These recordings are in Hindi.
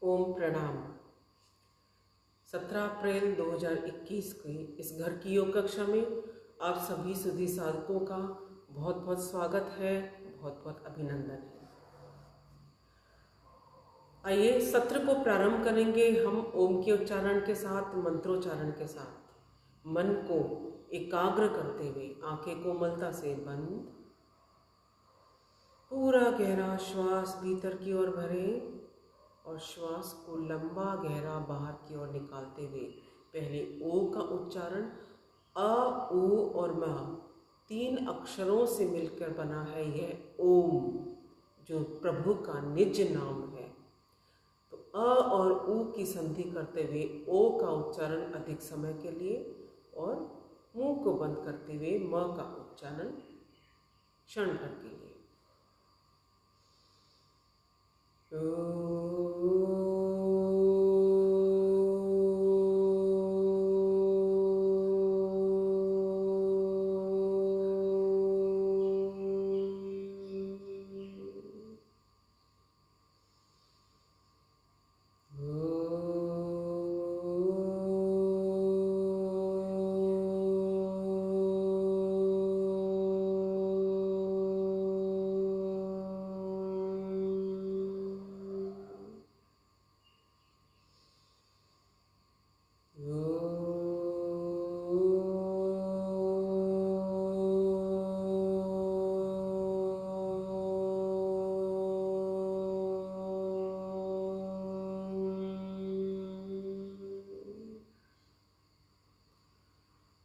ओम प्रणाम। 17 अप्रैल 2021 की इस घर की योग कक्षा में आप सभी सुधी साधकों का बहुत बहुत स्वागत है, बहुत बहुत अभिनंदन है। आइए सत्र को प्रारंभ करेंगे हम ओम के उच्चारण के साथ, मंत्रोच्चारण के साथ। मन को एकाग्र करते हुए आंखें कोमलता से बंद, पूरा गहरा श्वास भीतर की ओर भरें और श्वास को लंबा गहरा बाहर की ओर निकालते हुए पहले ओ का उच्चारण अ, उ और म 3 अक्षरों से मिलकर बना है यह ओम, जो प्रभु का निज नाम है। तो अ और उ की संधि करते हुए ओ का उच्चारण अधिक समय के लिए और मुंह को बंद करते हुए म का उच्चारण क्षण भर के लिए।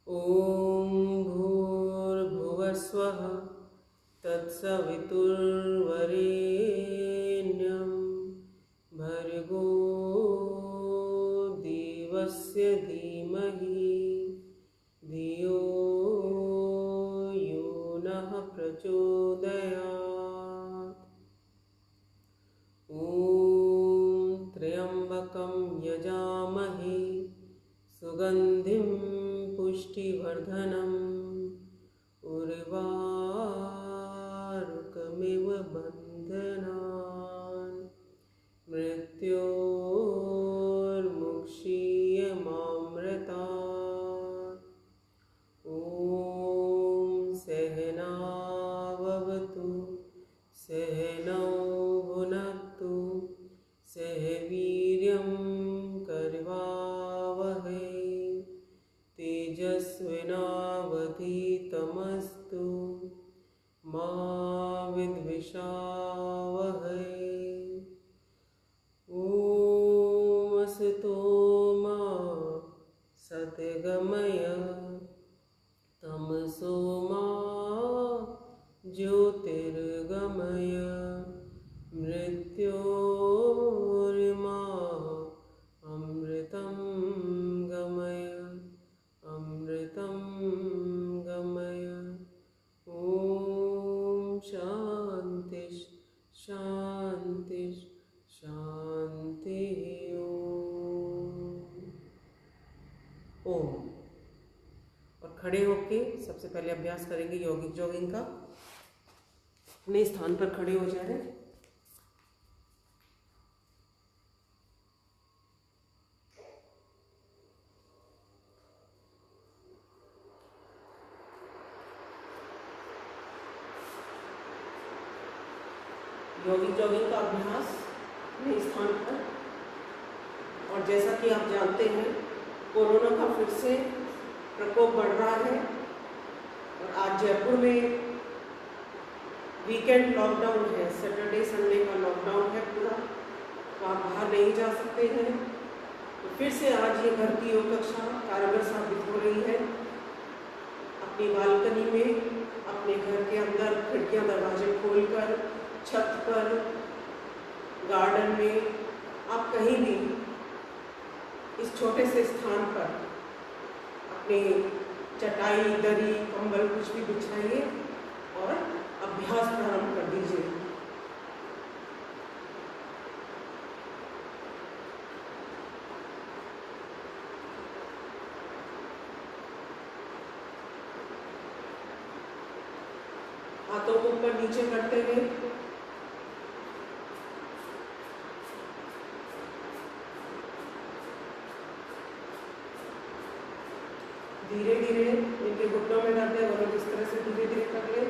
ओम भूर्भुवस्वः तत्सवितुर्वरेण्यं भर्गो देवस्य धीमहि धियो यो नः प्रचोदयात्। ॐ त्र्यम्बकं यजामहे सुगन्धिं पुष्टिवर्धनम् उर्वारुकमिव बन्धनान् मृत्योर्मुक्षीयमामृतात्। ॐ सहनाववतु सहनौ भुनक्तु सह वीर्यं करवावहै तेजस्विनावधीतमस्तु मा विद्विषावहै। ॐ असतो मा सद्गमय तमसो मा ज्योतिर्गमय मृत्योर्मा अमृतं गमय अमृतं गमय। ॐ शान्ति शान्ति शान्तिः। ओम। और खड़े होके सबसे पहले अभ्यास करेंगे यौगिक जॉगिंग का। अपने स्थान पर खड़े हो जाएं। यौगिक जॉगिंग का अभ्यास अपने स्थान पर। और जैसा कि आप जानते हैं, कोरोना का फिर से प्रकोप बढ़ रहा है और आज जयपुर में वीकेंड लॉकडाउन है, सैटरडे संडे का लॉकडाउन है पूरा, तो आप बाहर नहीं जा सकते हैं। तो फिर से आज ये घर की योग कक्षा कारगर साबित हो रही है। अपनी बालकनी में, अपने घर के अंदर खिड़कियां दरवाजे खोलकर, छत पर, गार्डन में, आप कहीं भी इस छोटे से स्थान पर अपने चटाई, दरी, कंबल कुछ भी बिछाइए और अभ्यास प्रारंभ कर दीजिए। हाथों को ऊपर नीचे करते हुए धीरे धीरे इनके घुटनों में दर्द है वो लोग इस तरह से धीरे धीरे कर ले।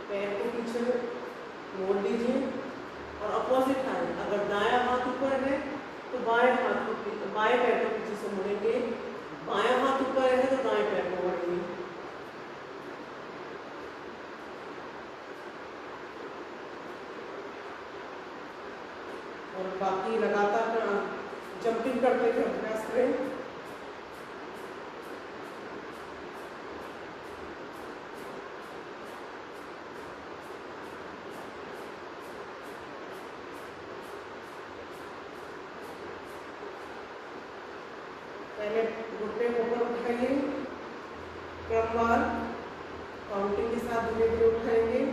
पैर को पीछे मोड़ लीजिए और अपोजिट हैंड, अगर दायां हाथ ऊपर है तो बाएं पैर को पीछे से मोड़ेंगे, बायां हाथ ऊपर है तो दाएं पैर को मोड़ेंगे। और बाकी लगातार जंपिंग करते हुए अभ्यास करें। पहले घुटने को ऊपर उठाएंगे, क्रमवार काउंटिंग के साथ धीरे धीरे उठाएंगे।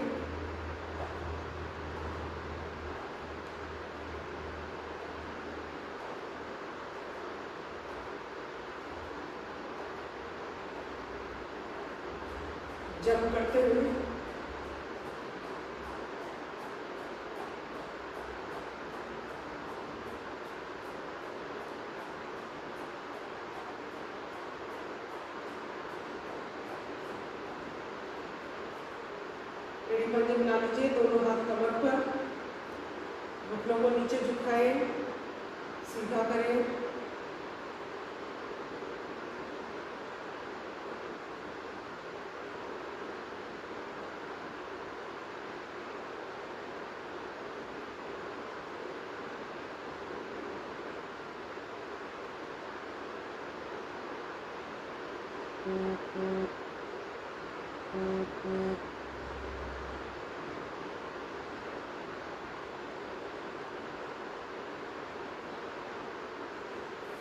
जंप करते हुए बंदी बना लीजिए। दोनों हाथ कमर पर, घुटनों को नीचे झुकाएं, सीधा करें।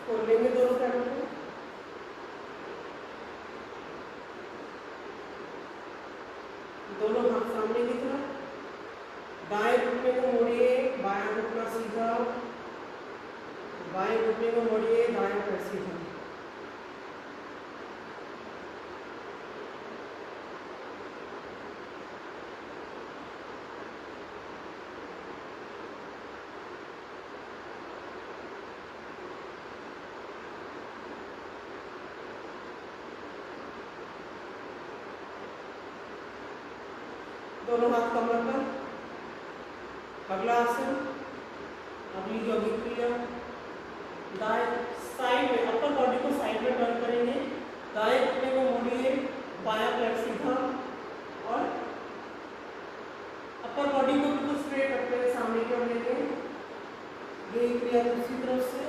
खोल लेंगे दोनों पैरों को। दोनों हाथ सामने की तरफ, दाएं घुटने को मोड़िए, बायां घुटना सीधा, बाएं घुटने को मोड़िए, दाएं पैर सीधा। दोनों हाथ कमर पर। अगला आसन, अगली यौगिक क्रिया, दाएं साइड में, अपर बॉडी को साइड में टर्न करेंगे, दाएं घुटने को मोड़िए, बायां पैर सीधा और अपर बॉडी को बिल्कुल स्ट्रेट रखते हुए सामने की ओर लेंगे। ये क्रिया दूसरी तरफ से।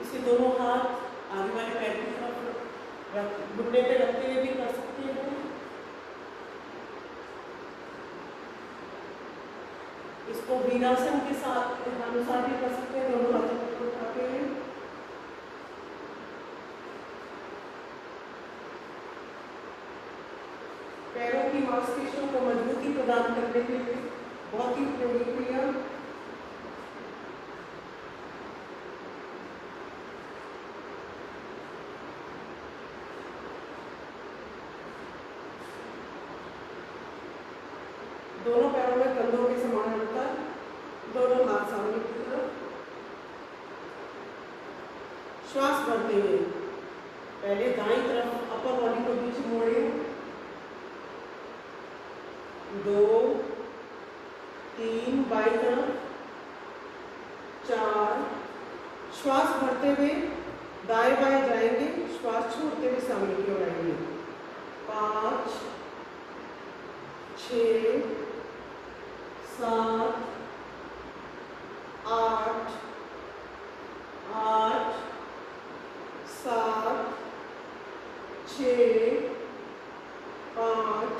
इसे दोनों हाथ आगे वाले पैर की तरफ घुटने पे रखते हुए भी कर सकते हैं। इसको वीरासन के साथ अनुसार भी कर सकते हैं, दोनों हाथों को उठाते हुए। पैरों की मांसपेशियों को मजबूती प्रदान करने के लिए बहुत ही उपयोगी क्रिया। दोनों पैरों में कंधों के समानांतर, दोनों हाथ सामने की तरफ। श्वास भरते हुए पहले दाईं तरफ अपर बॉडी को बीच मोड़े, 2 3, बाईं तरफ 4। श्वास भरते हुए दाएं बाएं जाएंगे, श्वास छोड़ते हुए सामने की ओर आएंगे। 5 6 7 8 8 7 6 5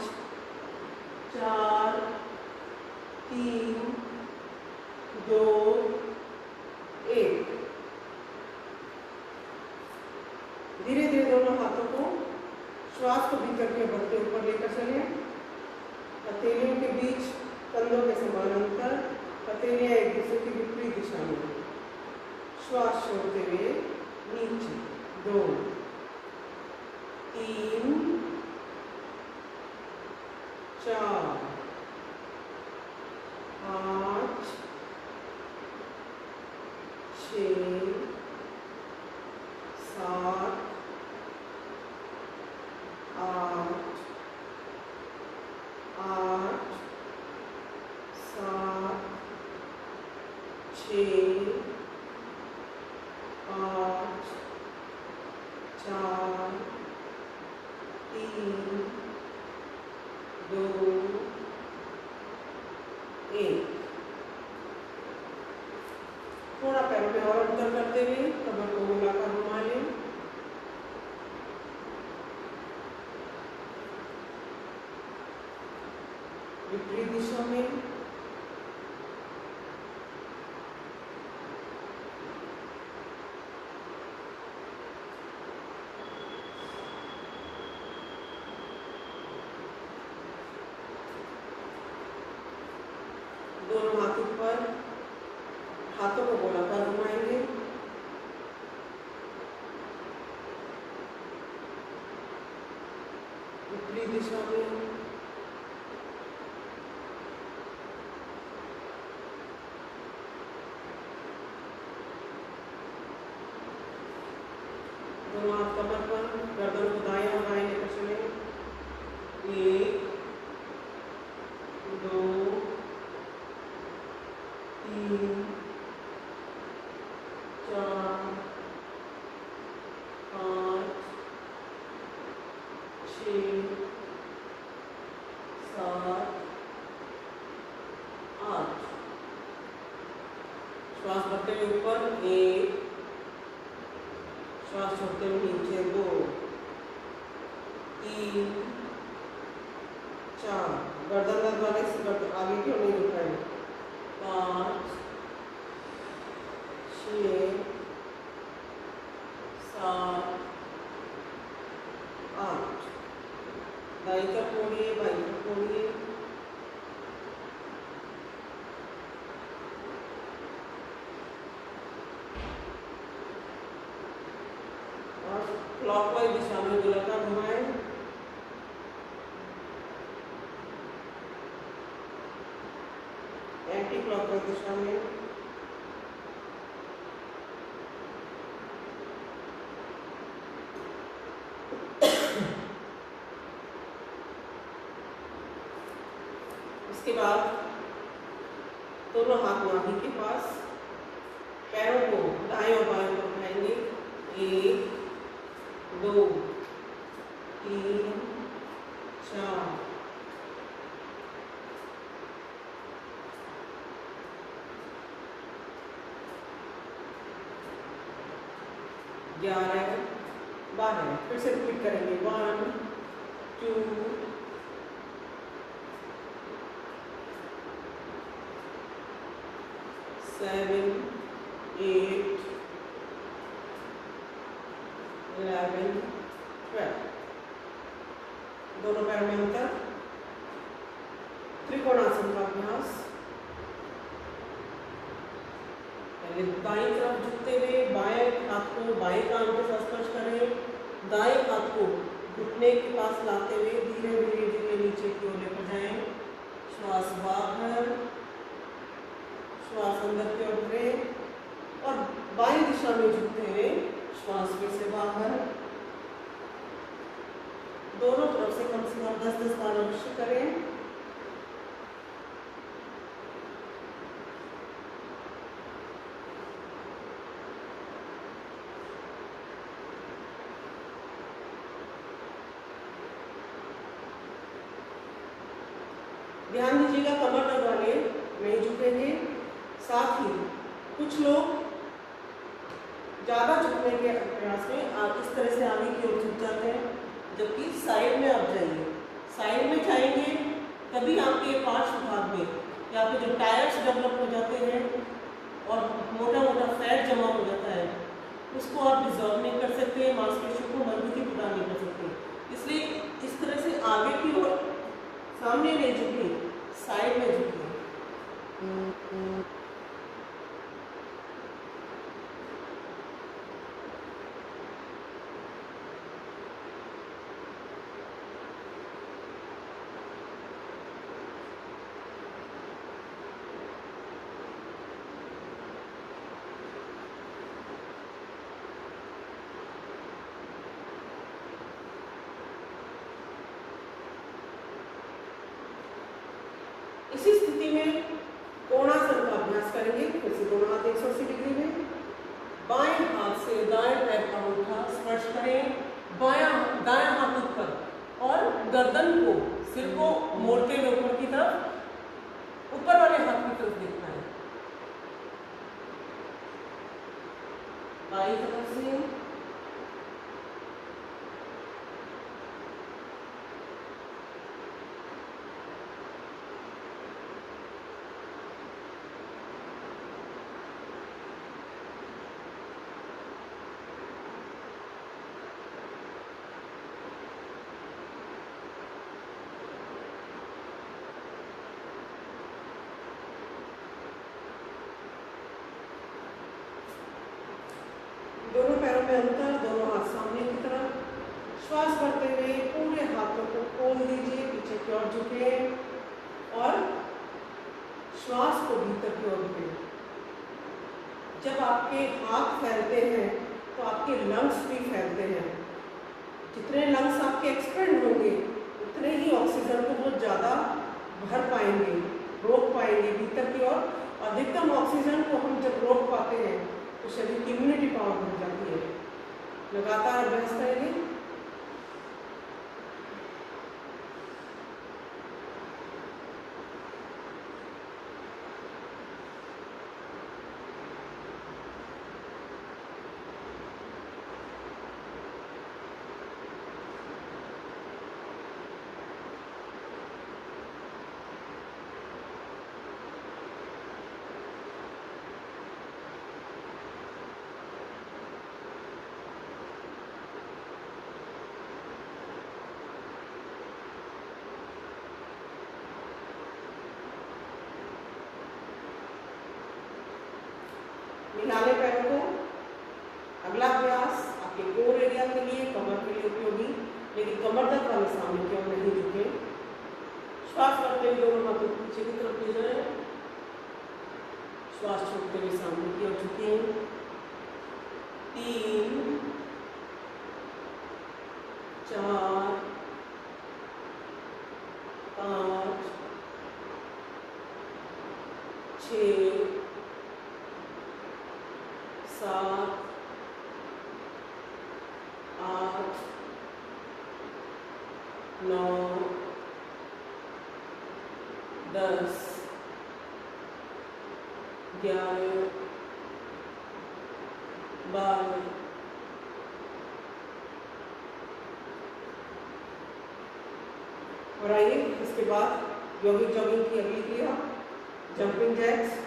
4 3 2 1। धीरे धीरे दोनों हाथों को श्वास को भीतर के बढ़ते ऊपर लेकर चले। हथेलियों के बीच कंधों के समानांतर, हथेलियां एक दूसरे की विपरीत दिशा में। श्वास छोड़ते हुए नीचे। 2 3 4 5 6 7 8 8 7 6 5 4 3 2 1। थोड़ा पैरों में और अंतर करते हुए कमर को गोलाकार घुमा लें। विपरीत दिशा में दोनों हाथों पर हाथों को गोलाकार घुमाएंगे। विपरीत दिशा में दोनों हाथ कमर पर, गर्दन को दाएं और बाएं लेकर चले। 1 2 3 4 5 6 7 8। श्वास भरते हुए ऊपर 1, श्वास छोड़ते हुए नीचे 2 3 4। गर्दन दर्द वाले से गर्दन आगे क्यों नहीं उठाए। 5 6 7 8। दाई तरफ मोड़िए, बाई तरफ मोड़िए। और क्लॉकवाइज दिशा में गोलाकार घुमाएं। एंटी क्लॉकवाइज दिशा में। इसके बाद दोनों हाथ नाभि के पास, पैरों को दाएं और बाएं पर उठाएंगे। 1 2 3 4 11 12। फिर से रिपीट करेंगे। 1 2 7 8 11 12। दोनों पैर में अंतर। त्रिकोणासन का अभ्यास। पहले दाईं तरफ झुकते हुए बाएं हाथ को बाएं कान के साथ स्पर्श करें। दाएं हाथ को घुटने के पास लाते हुए धीरे धीरे धीरे नीचे की ओर लेकर जाएं। श्वास बाहर, श्वास अंदर की ओर भरें और बाएं दिशा में झुकते हुए श्वास फिर से बाहर। दोनों तरफ से कम 10-10 बार अवश्य करें। ध्यान दीजिएगा, कमर दर्द वाले नहीं झुकेंगे। साथ ही कुछ लोग ज़्यादा झुकने के प्रयास में आप इस तरह से आगे की ओर झुक जाते हैं, जबकि साइड में आप जाइए। साइड में जाएंगे तभी आपके पार्श्व भाग में या फिर जो टायर्स डेवलप हो जाते हैं और मोटा मोटा फैट जमा हो जाता है, उसको आप डिजॉल्व नहीं कर सकते, मांसपेशियों को मजबूती प्रदान नहीं कर सकते। इसलिए इस तरह से आगे की ओर सामने नहीं झुके, साइड में झुके। इसी स्थिति में कोणासन का अभ्यास करेंगे। फिर से दोनों हाथ 180 डिग्री में, बाएं हाथ से दाएं पैर का अंगूठा स्पर्श करें, दायां हाथ ऊपर, और गर्दन को, सिर को मोड़ते हुए ऊपर की तरफ, ऊपर वाले हाथ की तरफ देखना है। बाईं तरफ से दोनों पैरों में अंतर, दोनों हाथ सामने की तरफ। श्वास भरते हुए पूरे हाथों को खोल दीजिए, पीछे की ओर झुके और श्वास को भीतर की ओर झुके। जब आपके हाथ फैलते हैं तो आपके लंग्स भी फैलते हैं। जितने लंग्स आपके एक्सपेंड होंगे उतने ही ऑक्सीजन को बहुत ज़्यादा भर पाएंगे, रोक पाएंगे भीतर की ओर। अधिकतम ऑक्सीजन को हम जब रोक पाते हैं तो शरीर की इम्यूनिटी पावर बढ़ जाती है। लगातार अभ्यास करेंगे। मिलाने पैरों को। अगला अभ्यास आपके कोर एरिया के लिए, कमर के लिए उपयोगी, लेकिन कमर तक वाले सामने की ओर नहीं झुके। श्वास करते हुए दोनों हाथों को पीछे की तरफ ले जाएं। श्वास छोड़ते हुए सामने की ओर झुके। 3 4 5 6 7 8 9 10 11 12 और आइए इसके बाद यौगिक जॉगिंग की अगली क्रिया जंपिंग जैक्स।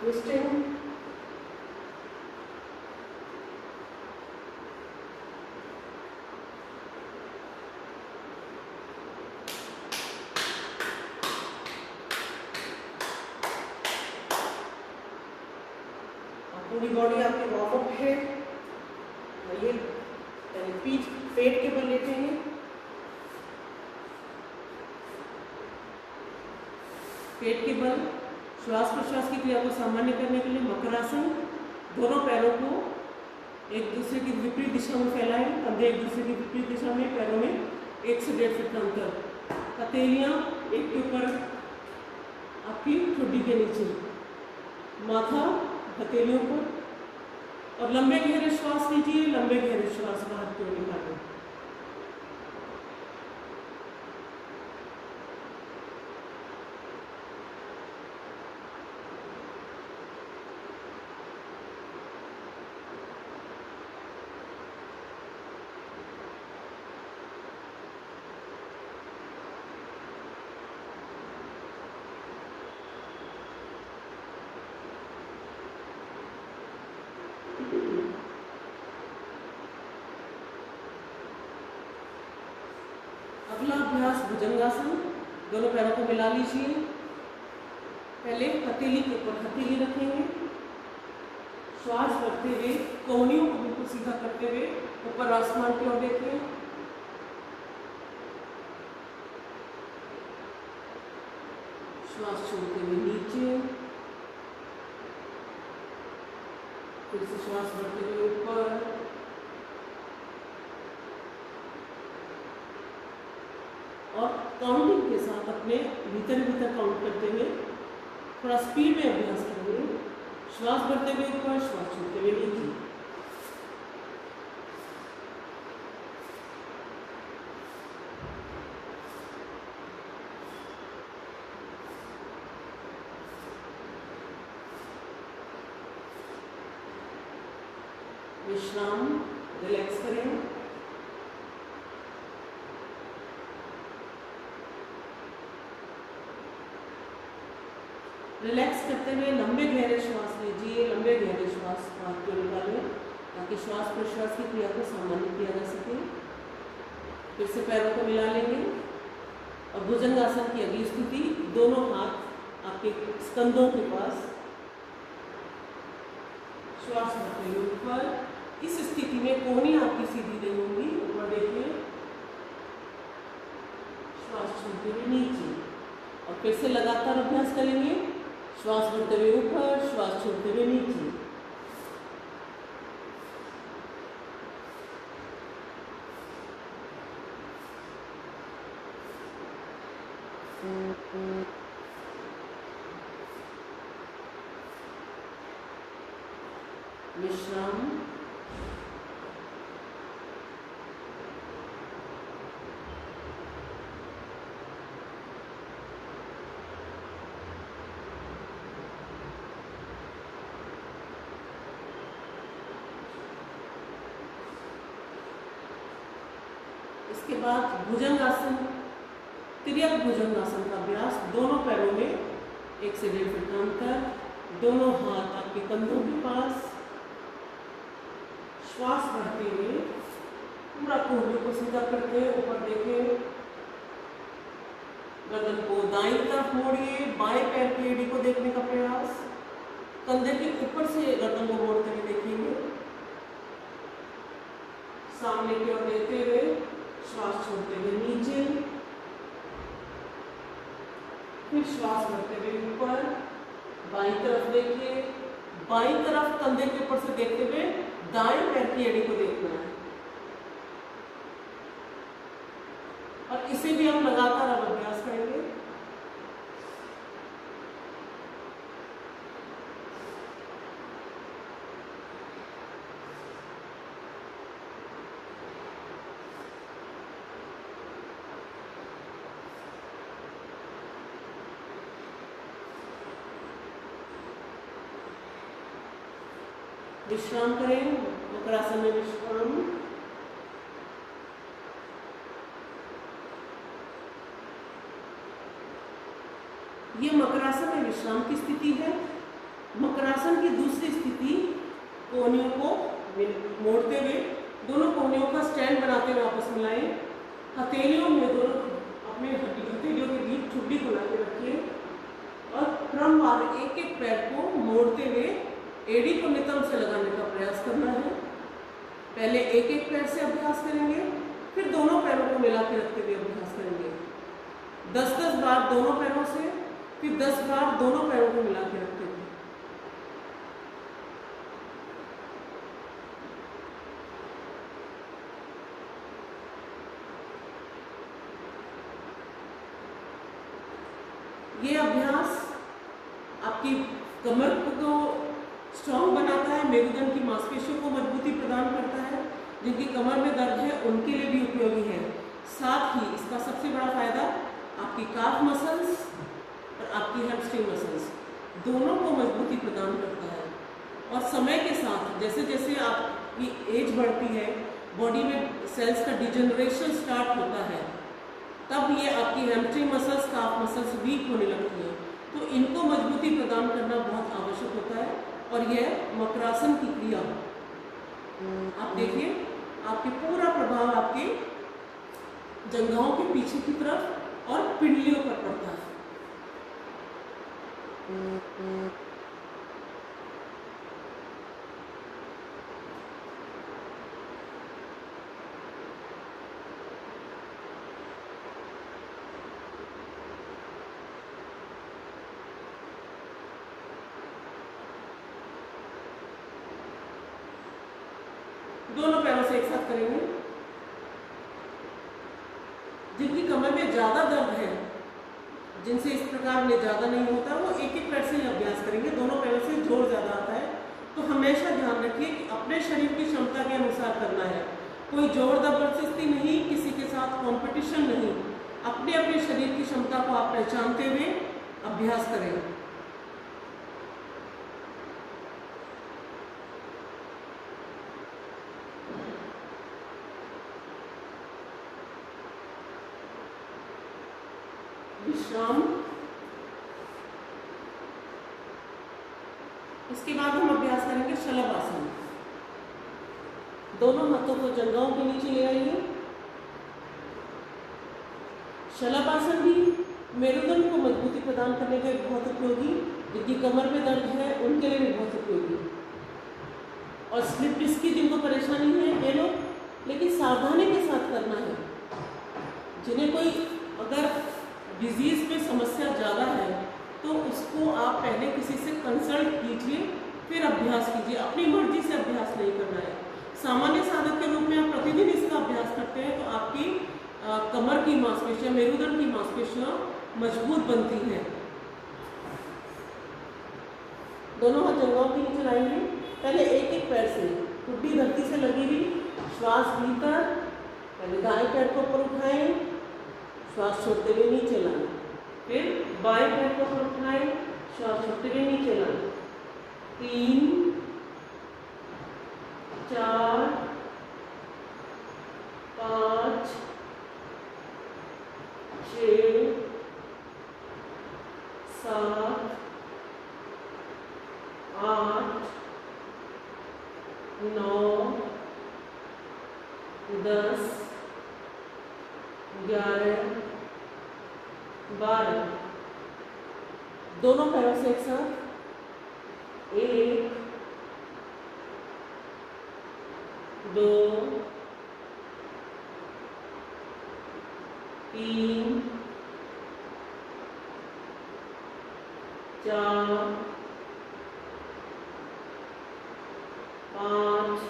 ट्विस्टिंग, पूरी बॉडी आपकी वार्म अप है। ये पीठ पेट के बल लेते हैं। पेट के बल श्वास प्रश्वास की क्रिया को सामान्य करने के लिए मकरासन। दोनों पैरों को एक दूसरे की विपरीत दिशा में फैलाएं, कंधे एक दूसरे की विपरीत दिशा में, पैरों में 1 से 1.5 फीट का अंतर। हथेलियाँ एक के ऊपर आपकी ठुड्डी के नीचे, माथा हथेलियों पर, और लंबे गहरे श्वास लीजिए। लंबे गहरे श्वास बाहर की ओर निकालें। अगला अभ्यास भुजंगासन। दोनों पैरों को मिला लीजिए। पहले हथेली के ऊपर हथेली रखेंगे। श्वास भरते हुए कोहनियों को बिल्कुल सीधा करते हुए ऊपर आसमान की ओर देखें। श्वास छोड़ते हुए नीचे, फिर से श्वास भरते हुए ऊपर, और काउंटिंग के साथ अपने भीतर भीतर काउंट करते हुए थोड़ा स्पीड में अभ्यास करेंगे। श्वास भरते हुए ऊपर, श्वास छोड़ते हुए नीचे। विश्राम, रिलैक्स करें। रिलैक्स करते हुए लंबे गहरे श्वास लीजिए, लंबे गहरे श्वास हाथ को निकालें ताकि श्वास प्रश्वास की क्रिया को सामान्य किया जा सके। फिर से पैरों को मिला लेंगे और भुजंगासन की अगली स्थिति, दोनों हाथ आपके स्कंधों के पास, श्वास भरते हुए ऊपर। इस स्थिति में कोहनी आपकी सीधी नहीं होगी, ऊपर देखिए, श्वास छोड़ते हुए नीचे, और फिर से लगातार अभ्यास करेंगे। श्वास भरते हुए ऊपर, श्वास छोड़ते हुए नीचे। विश्राम। इसके बाद भुजंगासन, तिर्यक भुजंगासन का अभ्यास। दोनों पैरों में 1 से 1.5 फीट का अंतर, दोनों हाथ आपके कंधों के पास। श्वास भरते हुए पूरा कोहनी को सीधा करके ऊपर देखें, गर्दन को दाईं तरफ मोड़िए, बाएं पैर की एड़ी को देखने का प्रयास, कंधे के ऊपर से गर्दन को मोड़ते हुए देखेंगे, सामने की ओर देखते हुए श्वास छोड़ते हुए नीचे, फिर श्वास भरते हुए ऊपर, बाईं तरफ देखिए, बाईं तरफ कंधे के ऊपर से देखते हुए दाएं पैर की एड़ी को देखना है। और इसे भी हम लगातार अब अभ्यास करेंगे। विश्राम करें, मकरासन में विश्राम। ये मकरासन में विश्राम की स्थिति है। मकरासन की दूसरी स्थिति, कोहनियों को मोड़ते हुए, दोनों कोहनियों का स्टैंड बनाते हुए आपस में लाएं। हथेलियों में दोनों अपने हथेलियों के बीच ठुड्डी को ला के रखिए और क्रमवार एक एक पैर को मोड़ते हुए एड़ी को नितंब से लगाने का प्रयास करना है। पहले एक एक पैर से अभ्यास करेंगे, फिर दोनों पैरों को मिला के रखते हुए अभ्यास करेंगे। 10-10 बार दोनों पैरों से, फिर 10 बार दोनों पैरों को मिला के रखते हुए। ये अभ्यास आपकी कमर को स्ट्रॉन्ग बनाता है, मेरुदंड की मांसपेशियों को मजबूती प्रदान करता है। जिनकी कमर में दर्द है उनके लिए भी उपयोगी है। साथ ही इसका सबसे बड़ा फायदा आपकी काफ मसल्स और आपकी हैमस्ट्रिंग मसल्स दोनों को मजबूती प्रदान करता है। और समय के साथ जैसे जैसे आपकी एज बढ़ती है, बॉडी में सेल्स का डिजेनरेशन स्टार्ट होता है, तब ये आपकी हैमस्ट्रिंग मसल्स, काफ मसल्स वीक होने लगती है। तो इनको मजबूती प्रदान करना बहुत आवश्यक होता है। और यह मकरासन की क्रिया, आप देखिए, आपके पूरा प्रभाव आपके जंघाओं के पीछे की तरफ और पिंडलियों पर पड़ता है। दोनों पैरों से एक साथ करेंगे। जिनकी कमर में ज़्यादा दर्द है, जिनसे इस प्रकार में ज़्यादा नहीं होता, वो एक एक पैर से ही अभ्यास करेंगे। दोनों पैरों से जोर ज़्यादा आता है, तो हमेशा ध्यान रखिए कि अपने शरीर की क्षमता के अनुसार करना है। कोई जोर जबरदस्ती नहीं, किसी के साथ कंपटीशन नहीं। अपने अपने शरीर की क्षमता को आप पहचानते हुए अभ्यास करें। विश्राम। इसके बाद हम अभ्यास करेंगे शलभ आसन। दोनों हाथों को जंघाओं के नीचे ले आइए। शलभ आसन भी मेरुदंड को मजबूती प्रदान करने के बहुत उपयोगी, जिनकी कमर में दर्द है उनके लिए भी बहुत उपयोगी। और स्लिप डिस्क की जिनको परेशानी है ये लोग, लेकिन सावधानी के साथ करना है। जिन्हें कोई अगर डिजीज में समस्या ज़्यादा है तो उसको आप पहले किसी से कंसल्ट कीजिए, फिर अभ्यास कीजिए। अपनी मर्जी से अभ्यास नहीं करना है। सामान्य साधक के रूप में आप प्रतिदिन इसका अभ्यास करते हैं तो आपकी कमर की मांसपेशियां, मेरुदंड की मांसपेशियां मजबूत बनती हैं। दोनों हाथ जंघाओं के नीचे लाएंगे। पहले एक एक पैर से, ठुड्डी धरती से लगी हुई, श्वास भीतर। पहले दाएं पैर को ऊपर उठाएं, श्वास छोड़ते हुए नीचे लाएं। फिर बाएं पैर को ऊपर उठाएं, श्वास छोड़ते हुए नीचे लाएं। 3 4 5 6 7 8 9 10 11 12। दोनों पैरों से एक साथ 1 2 3 4 5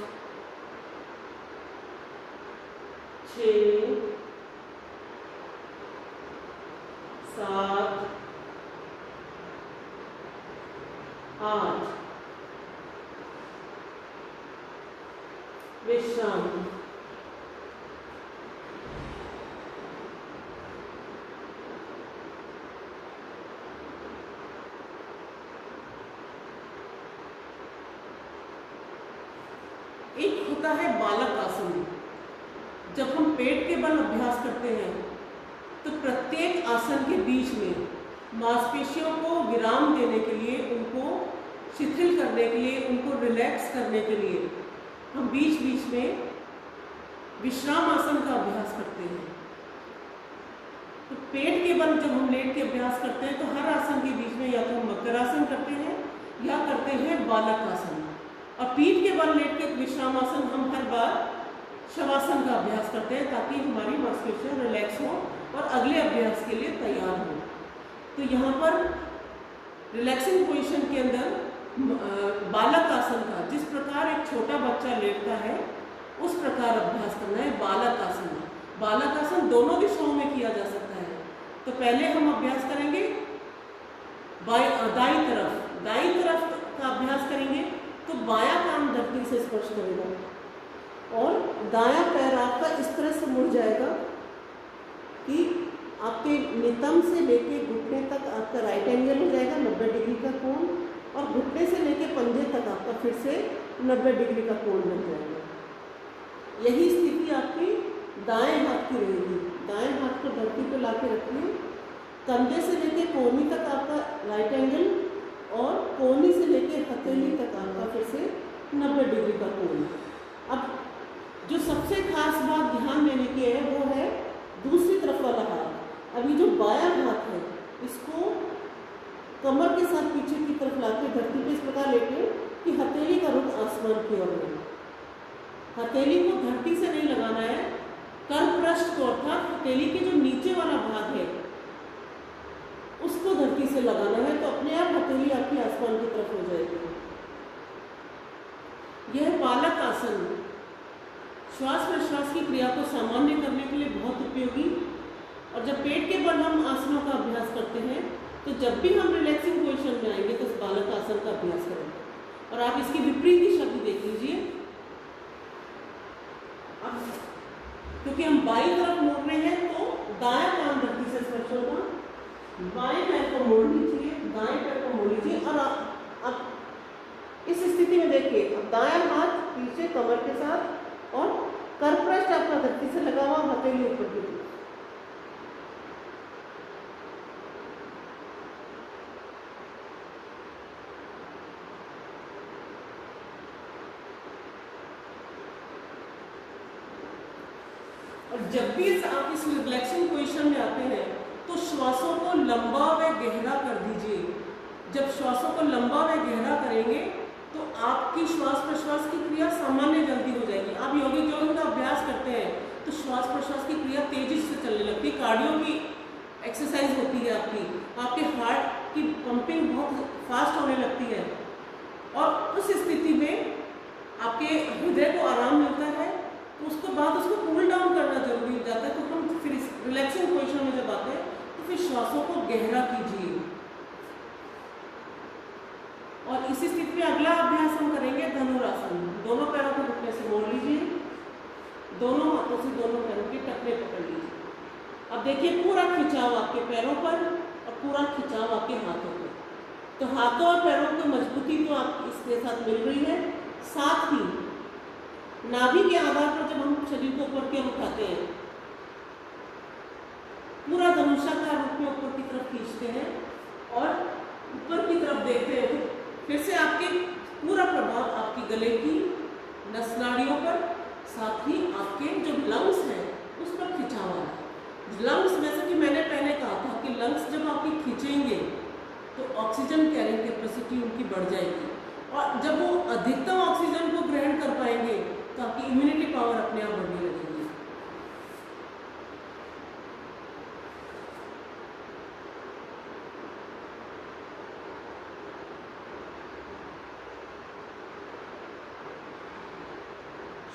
6 7 8। विश्राम। एक होता है बालक आसन। जब हम पेट के बल अभ्यास करते हैं तो प्रत्येक आसन के बीच में मांसपेशियों को विराम देने के लिए, उनको शिथिल करने के लिए, उनको रिलैक्स करने के लिए हम बीच बीच में विश्राम आसन का अभ्यास करते हैं। तो पेट के बल जब हम लेट के अभ्यास करते हैं तो हर आसन के बीच में या तो हम मकरासन करते हैं या करते हैं बालक आसन। और पीठ के बल लेट के विश्राम आसन हम हर बार शवासन का अभ्यास करते हैं ताकि हमारी मांसपेशियां रिलैक्स हो और अगले अभ्यास के लिए तैयार हो। तो यहाँ पर रिलैक्सिंग पोजीशन के अंदर बालक आसन का, जिस प्रकार एक छोटा बच्चा लेटता है उस प्रकार अभ्यास करना है बालक आसन। बालक आसन दोनों दिशाओं में किया जा सकता है। तो पहले हम अभ्यास करेंगे दाईं तरफ का अभ्यास करेंगे तो बायां कान धरती से स्पर्श करेगा और दायां पैर आपका इस तरह से मुड़ जाएगा कि आपके नितंब से लेके घुटने तक आपका राइट एंगल हो जाएगा 90 डिग्री का कोण, और घुटने से लेके पंजे तक आपका फिर से 90 डिग्री का कोण बन जाएगा। यही स्थिति आपकी दाएं हाथ की रहेगी। दाएं हाथ को धरती पर ला के रखिए, कंधे से लेके कोहनी तक आपका राइट एंगल और कोहनी से लेके हथेली तक आपका फिर से 90 डिग्री का कोण। अब जो सबसे खास बात ध्यान देने की है वो है दूसरी तरफ वाला हाथ। अभी जो बायां हाथ है इसको कमर के साथ पीछे की तरफ लाके धरती पे इस प्रकार लेके कि हथेली का रुख आसमान की ओर है। हथेली को धरती से नहीं लगाना है, कर्पृष्ठ को अर्थात हथेली के जो नीचे वाला भाग है उसको धरती से लगाना है। तो अपने आप हथेली आपकी आसमान की तरफ हो जाएगी। यह बालक आसन श्वास प्रश्वास की क्रिया को सामान्य करने के लिए बहुत उपयोगी। और जब पेट के बल हम आसनों का अभ्यास करते हैं तो जब भी हम रिलैक्सिंग पोजीशन में आएंगे तो बालक आसन का अभ्यास करेंगे। और आप इसकी विपरीत दिशा भी देख लीजिए। अब क्योंकि हम बाईं तरफ मोड़ रहे हैं तो दायां कान धरती से स्पर्श होगा, बाएं पैर को मोड़ लीजिए, दाएं पैर को मोड़ लीजिए। और अब इस स्थिति में देखिए, अब दायां हाथ पीछे कमर के साथ और करपृष्ठ आपका धरती से लगा हुआ, हथेली ऊपर की तरफ। और जब भी आप इस रिलैक्सिंग पोजीशन में आते हैं तो श्वासों को लंबा व गहरा कर दीजिए। जब श्वासों को लंबा व गहरा करेंगे तो आपकी श्वास प्रश्वास की क्रिया सामान्य जल्दी हो जाएगी। आप यौगिक जोगिंग का अभ्यास करते हैं तो श्वास प्रश्वास की क्रिया तेजी से चलने लगती है, कार्डियो की एक्सरसाइज होती है, आपके हार्ट की पंपिंग बहुत फास्ट होने लगती है। और उस स्थिति में आपके हृदय को आराम मिलता है, तो उसके बाद उसको कूल डाउन करना जरूरी हो जाता है। तो हम फिर इस रिलैक्सिंग पोजीशन में जब आते हैं तो फिर श्वासों को गहरा कीजिए। और इसी स्थिति में अगला अभ्यास हम करेंगे धनुरासन। दोनों पैरों को घुटने से मोड़ लीजिए, दोनों हाथों से दोनों पैरों के टखने पकड़ लीजिए। अब देखिए पूरा खिंचाव आपके पैरों पर और पूरा खिंचाव आपके हाथों पर। तो हाथों और पैरों की मजबूती तो आप इसके साथ मिल रही है, साथ ही नाभि के आधार पर जब हम शरीर को ऊपर की ओर उठाते हैं, पूरा धनुषाकार रूप में ऊपर की तरफ खींचते हैं और ऊपर की तरफ देखते हैं, फिर से आपके पूरा प्रभाव आपकी गले की नस नाड़ियों पर, साथ ही आपके जो लंग्स हैं उस पर खिंचाव आ रहा है। लंग्स, जैसे कि मैंने पहले कहा था कि लंग्स जब आपकी खींचेंगे तो ऑक्सीजन कैरिंग कैपेसिटी उनकी बढ़ जाएगी, और जब वो अधिकतम ऑक्सीजन को ग्रहण कर पाएंगे तो आपकी इम्यूनिटी पावर अपने आप बढ़ने लगेगी।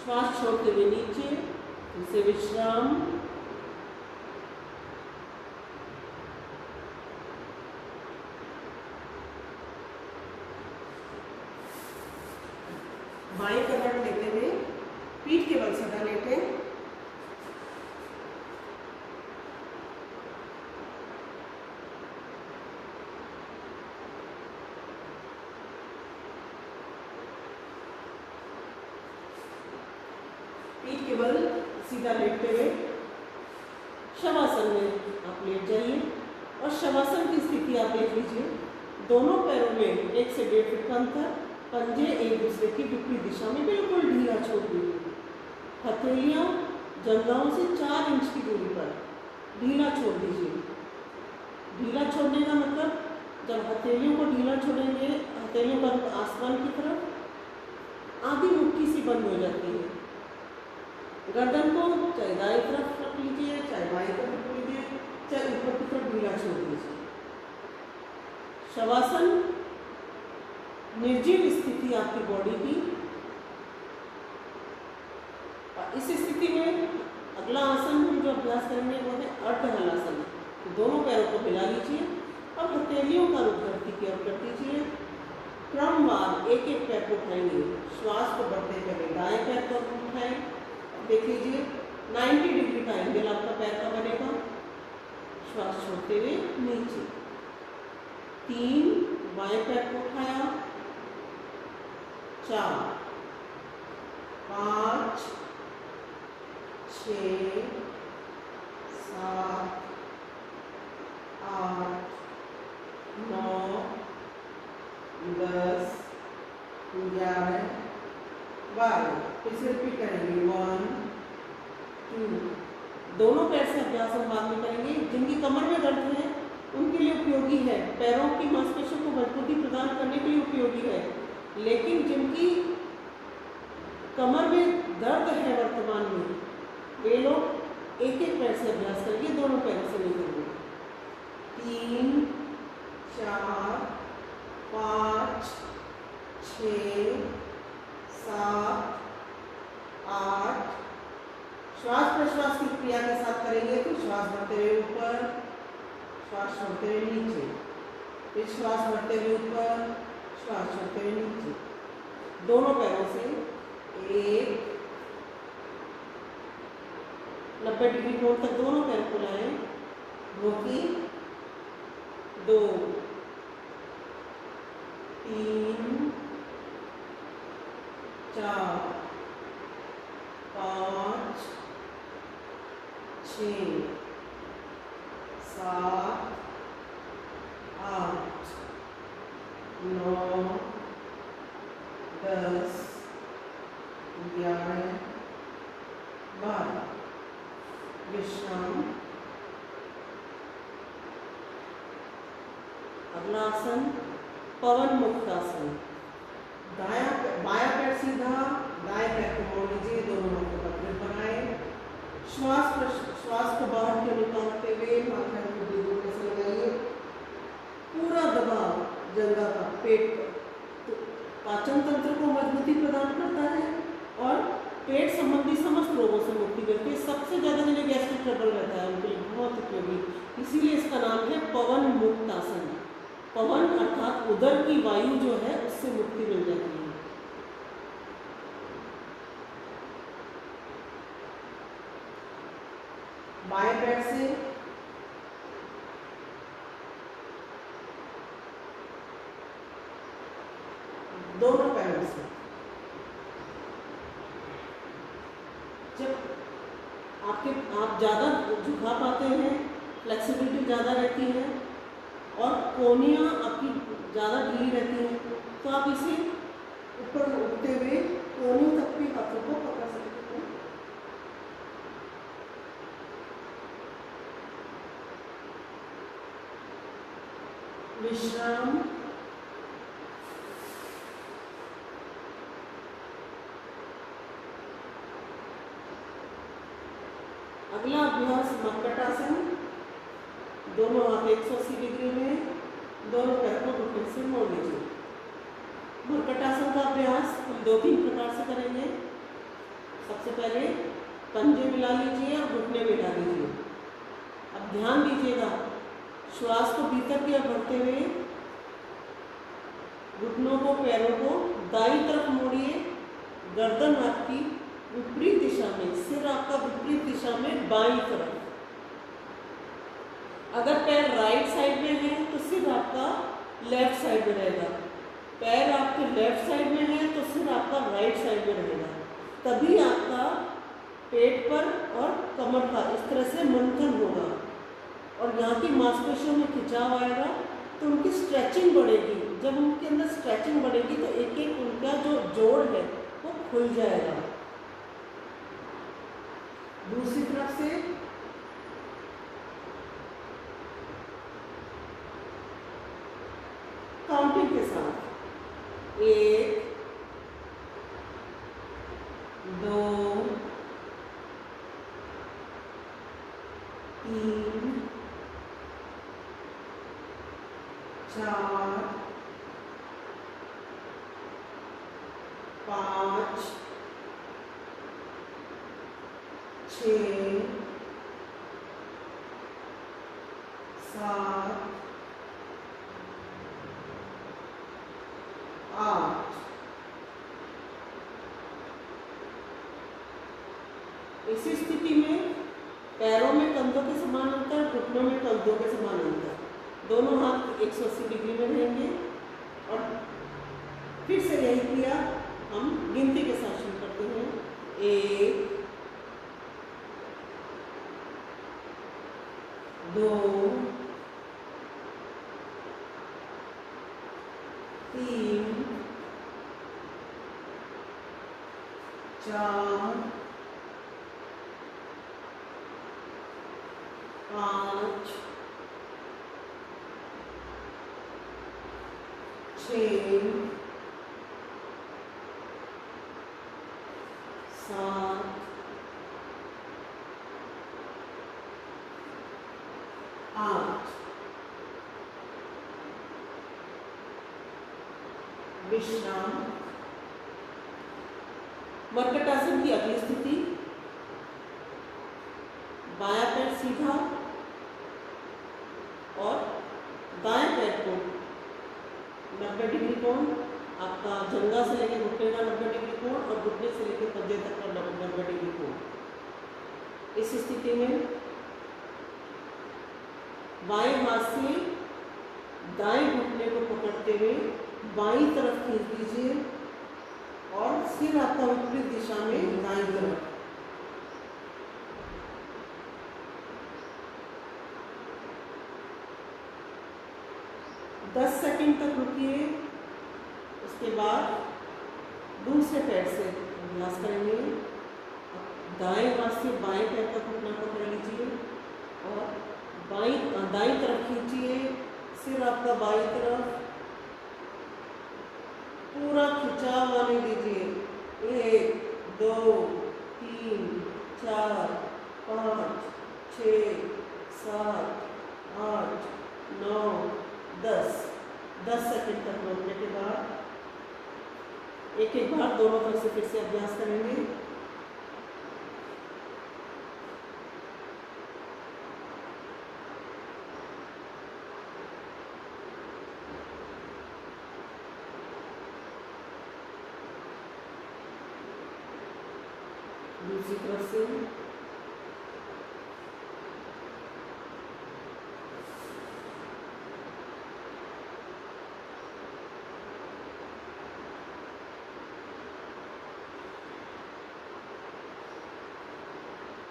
श्वास छोड़ते हुए नीचे, इसे विश्राम। बाएं कदम लेते हुए पीठ के बल सदा लेटे। पीठ के बल सीधा लेटते हुए शवासन में आप लेट जाइए। और शवासन की स्थिति आप देख लीजिए, दोनों पैरों में 1 से 1.5 फीट का अंतर, पंजे एक दूसरे की विपरीत दिशा में बिल्कुल ढीला छोड़ दीजिए। हथेलियां जंघाओं से 4 इंच की दूरी पर ढीला छोड़ दीजिए। ढीला छोड़ने का मतलब, जब हथेलियों को ढीला छोड़ेंगे, हथेलियों का रुख आसमान की तरफ, आधी मुट्ठी सी बंद हो जाती है। गर्दन को चाहे दाएं तरफ रख लीजिए, चाहे बाएं तरफ रख लीजिए, चाहे ऊपर की तरफ ढीला छोड़ दीजिए। शवासन निर्जीव स्थिति आपकी बॉडी की। और इस स्थिति में अगला आसन हम जो अभ्यास करेंगे वो है अर्धहलासन। तो दोनों पैरों को हिला लीजिए और हथेलियों का रुख धरती की ओर कर दीजिए। क्रमवार एक एक पैर को उठाएंगे। श्वास को बढ़ते पहले दाएं पैर को उठाएं। देख लीजिए 90 डिग्री का एंगल आपका पैर का बनेगा। श्वास छोड़ते हुए नीचे, 3 बाएं पैर को उठाया, 4, 5, 6, 7, 8, 9, 10, 11, 12। फिर से रिपीट करेंगे 1, 2। दोनों पैर से अभ्यास हम बाद में करेंगे। जिनकी कमर में दर्द है उनके लिए उपयोगी है, पैरों की मांसपेशियों को मजबूती प्रदान करने के लिए उपयोगी है। लेकिन जिनकी कमर में दर्द है वर्तमान में, वे लोग एक एक पैर से अभ्यास करेंगे, दोनों पैरों से नहीं करेंगे। 3, 4, 5, 6, 7, 8, श्वास प्रश्वास की क्रिया के साथ करेंगे तो श्वास भरते हुए ऊपर, श्वास छोड़ते हुए नीचे, फिर श्वास भरते हुए ऊपर, श्वास छोड़ते हुए नीचे। दोनों पैरों से 1 90 डिग्री कोण तक दोनों पैर को लाएं, रोकी, 2 3 4 5 6 7 8 9 10 11 12। विश्राम। अगला आसन पवन मुक्तासन। बायां पैर सीधा, दाएं पैर को मोड़ लीजिए, दोनों हाथ को पकड़ बनाए। श्वास को बाहर की ओर निकालते हुए माथा को दीवार पे से लगाइए। पूरा दबाव जंघा का पेट पर, तो पाचन तंत्र को मजबूती प्रदान करता है और पेट संबंधी समस्त रोगों से मुक्ति करती है। सबसे ज़्यादा जिन्हें गैस्ट्रिक ट्रबल रहता है उनके लिए बहुत उपयोगी, इसीलिए इसका नाम है पवन मुक्तासन। पवन अर्थात उदर की वायु जो है उससे मुक्ति मिल जाती है। बाएं पैर से दोनों पैरों से, जब आप ज़्यादा झुका पाते हैं, फ्लेक्सिबिलिटी ज़्यादा रहती है और कोहनियाँ आपकी ज़्यादा ढीली रहती हैं, तो आप इसे ऊपर उठते हुए कोहनियों तक भी हाथों को पकड़ सकते हैं। विश्राम। अगला अभ्यास मर्कटासन। दोनों हाथ 180 डिग्री में, दोनों पैर को घुटने से मोड़ लीजिए। मर्कटासन का अभ्यास हम 2-3 प्रकार से करेंगे। सबसे पहले पंजे मिला लीजिए और घुटने मिला लीजिए। अब ध्यान दीजिएगा, श्वास को भीतर की ओर भरते हुए घुटनों को, पैरों को दाईं तरफ मोड़िए, गर्दन आपकी विपरीत दिशा में, सिर आपका विपरीत दिशा में बाईं तरफ। अगर पैर राइट साइड में है तो सिर आपका लेफ्ट साइड में रहेगा, पैर आपके लेफ्ट साइड में है तो सिर आपका राइट साइड में रहेगा। तभी आपका पेट पर और कमर का इस तरह से मंथन होगा और यहाँ की मांसपेशियों में खिंचाव आएगा, तो उनकी स्ट्रेचिंग बढ़ेगी। जब उनके अंदर स्ट्रेचिंग बढ़ेगी तो एक एक उनका जो जोड़ है वो खुल जाएगा। दूसरी तरफ से काउंटिंग के साथ 1 2 3 4 5 6 7 8। इसी स्थिति में पैरों में कंधों के समान अंतर, घुटनों में कंधों के समान अंतर, दोनों हाथ 180 डिग्री में रहेंगे। और फिर से यही क्रिया हम गिनती के साथ शुरू करते हैं। 1 2 3 4 5 6 7 8। विश्राम। मर्कटासन की अगली स्थिति अब जंघा से लेकर घुटने का 90 डिग्री कोण और घुटने से लेकर पंजे तक का 90 डिग्री कोण। इस स्थिति में बाएं हाथ से दाएं घुटने को पकड़ते हुए बाईं तरफ खींच दीजिए और सिर आपका विपरीत दिशा में दाईं तरफ। दस सेकंड तक रुकिए। उसके बाद दूसरे पैर से अभ्यास करेंगे। दाएं हाथ से बाएं पैर का घुटना पकड़ लीजिए और दाईं तरफ खींचिए। सिर आपका बाईं तरफ, पूरा खिंचाव आने दीजिए। 1 2 3 4 5 6 7 8 9 10। 10 सेकंड तक रोकने के बाद एक एक बार दोनों तरफ से फिर से अभ्यास करेंगे। दूसरी तरफ से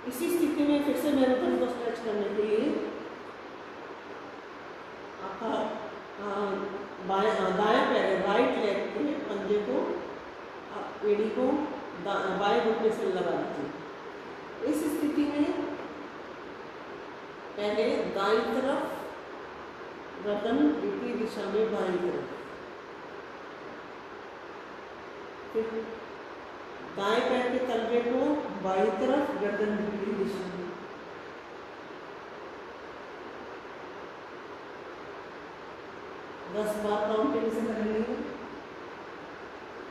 इसी स्थिति में फिर से मेरुदंड को स्ट्रेच करने के लिए आपका दायां पैर राइट लेग के पंजे को एड़ी को बाएं घुटने से लगा दीजिए। इस स्थिति में पहले दाईं तरफ गर्दन विपरीत दिशा में बाईं तरफ, फिर दाएं पैर के तलवे को बाईं तरफ गर्दन विपरीत दिशा में। दस बार काउंटिंग से करेंगे।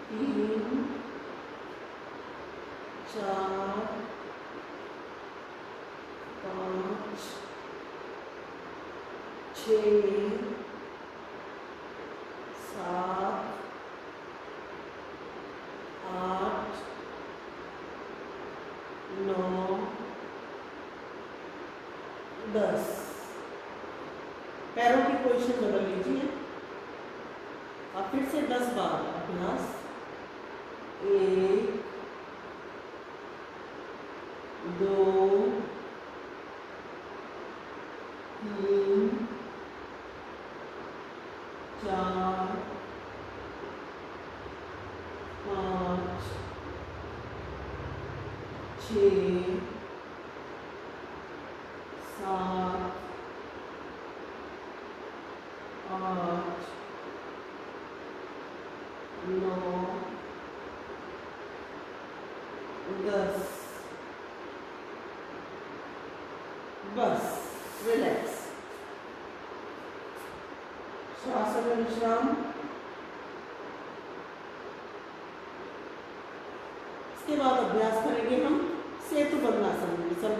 3 4 5 6 7 8 9 10। पैरों की पोजीशन बदल लीजिए। अब फिर से 10 बार अभ्यास। 1 2 3 4 5 6 7 8 9 10। बस रिलैक्स। श्वास और विश्राम। इसके बाद अभ्यास करेंगे हम सेतु बंधनासन,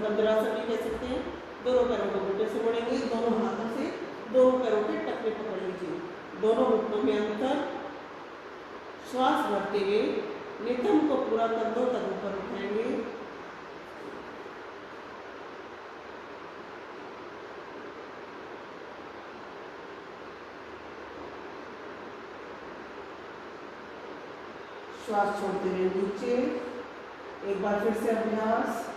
बंधनासन भी कह सकते हैं। दोनों पैरों को घुटने से मोड़ेंगे, दोनों हाथों से दोनों पैरों के टखने पकड़ लीजिए, दोनों घुटनों में अंतर। श्वास भरते हुए नितंब को पूरा कंधों तक ऊपर उठाएंगे। श्वास छोड़ते हुए नीचे। एक बार फिर से अभ्यास।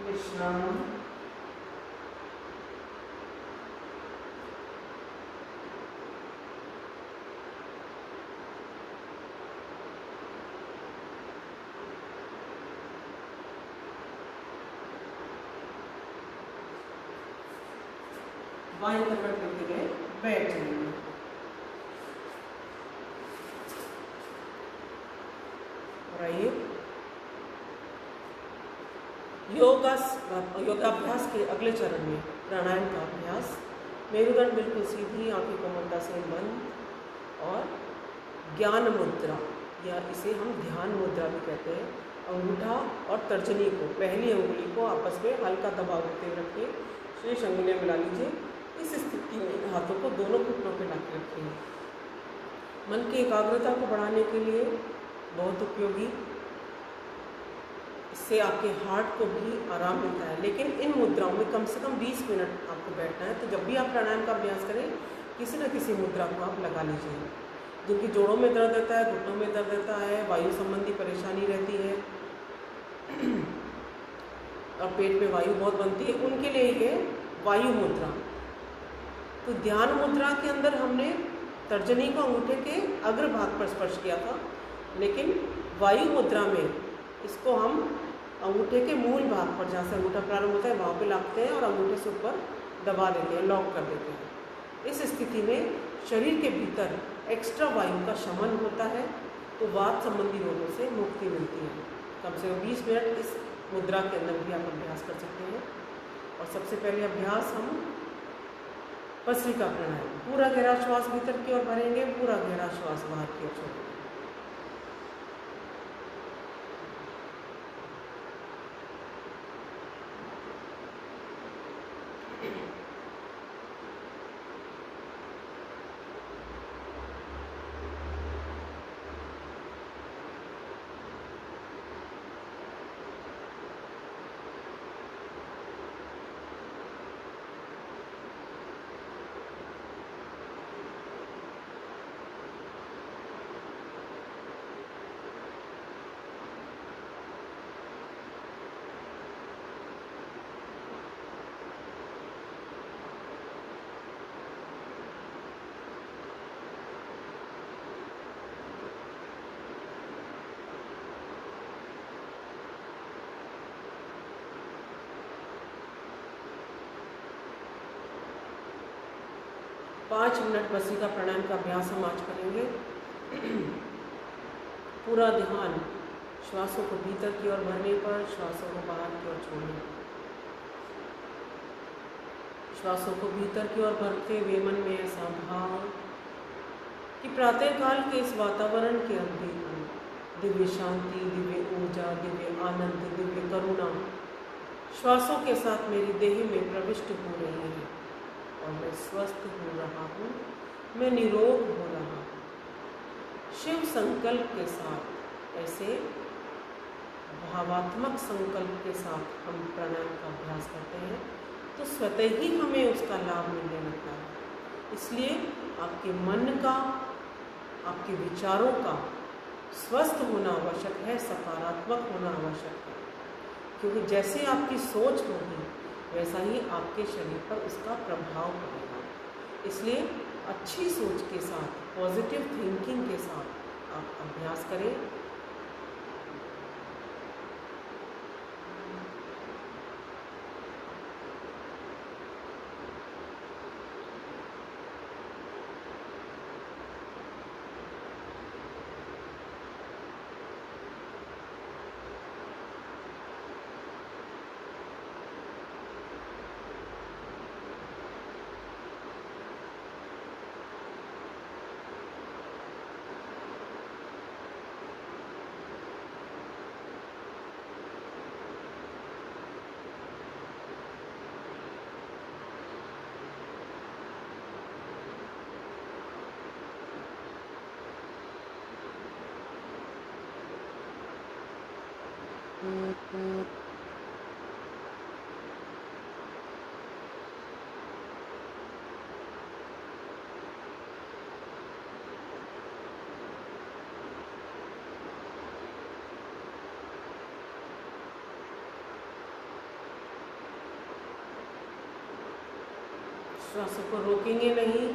विश्राम। बाएं करवट लेते गए बैठ जाएंगे। और आइए योगाभ्यास के अगले चरण में प्राणायाम का अभ्यास। मेरुदंड बिल्कुल सीधी, आंखें को मंदासन बंद और ज्ञान मुद्रा या इसे हम ध्यान मुद्रा भी कहते हैं, अंगूठा और तर्जनी को, पहली अंगुली को आपस में हल्का दबाव देते हुए रखिए। शेष अंगुलियाँ मिला लीजिए। इस स्थिति में हाथों को दोनों घुटनों पर ला के रखिए। मन की एकाग्रता को बढ़ाने के लिए बहुत उपयोगी, इससे आपके हार्ट को भी आराम मिलता है। लेकिन इन मुद्राओं में कम से कम 20 मिनट आपको बैठना है। तो जब भी आप प्राणायाम का अभ्यास करें, किसी न किसी मुद्रा को आप लगा लीजिए। जिनकी जोड़ों में दर्द रहता है, घुटनों में दर्द रहता है, वायु संबंधी परेशानी रहती है और पेट में वायु बहुत बनती है, उनके लिए ये वायु मुद्रा। तो ध्यान मुद्रा के अंदर हमने तर्जनी को अंगूठे के अग्रभाग पर स्पर्श किया था, लेकिन वायु मुद्रा में इसको हम अंगूठे के मूल भाग पर, जहाँ से अंगूठा प्रारंभ होता है, वहाँ पे लाते हैं और अंगूठे से ऊपर दबा देते हैं, लॉक कर देते हैं। इस स्थिति में शरीर के भीतर एक्स्ट्रा वायु का शमन होता है, तो वात संबंधी रोगों से मुक्ति मिलती है। कम से कम 20 मिनट इस मुद्रा के अंदर भी आप अभ्यास कर सकते हैं। और सबसे पहले अभ्यास हम भस्त्रिका प्राणायाम, पूरा गहरा श्वास भीतर की ओर भरेंगे, पूरा गहरा श्वास बाहर की ओर छोड़ेंगे। पाँच मिनट भस्त्रिका प्राणायाम का अभ्यास हम आज करेंगे। पूरा ध्यान श्वासों को भीतर की ओर भरने पर, श्वासों को बाहर की ओर छोड़ने पर। श्वासों को भीतर की ओर भरते हुए मन में ऐसा भाव कि प्रातःकाल के इस वातावरण के अंदर दिव्य शांति, दिव्य ऊर्जा, दिव्य आनंद, दिव्य करुणा श्वासों के साथ मेरी देह में प्रविष्ट हो रही है और मैं स्वस्थ हो रहा हूँ, मैं निरोग हो रहा हूँ। शिव संकल्प के साथ, ऐसे भावात्मक संकल्प के साथ हम प्राणायाम का अभ्यास करते हैं तो स्वतः ही हमें उसका लाभ मिलने लगता है। इसलिए आपके मन का, आपके विचारों का स्वस्थ होना आवश्यक है, सकारात्मक होना आवश्यक है, क्योंकि जैसे आपकी सोच होगी वैसा ही आपके शरीर पर उसका प्रभाव पड़ेगा। इसलिए अच्छी सोच के साथ, पॉजिटिव थिंकिंग के साथ आप अभ्यास करें। श्वासों को रोकेंगे नहीं,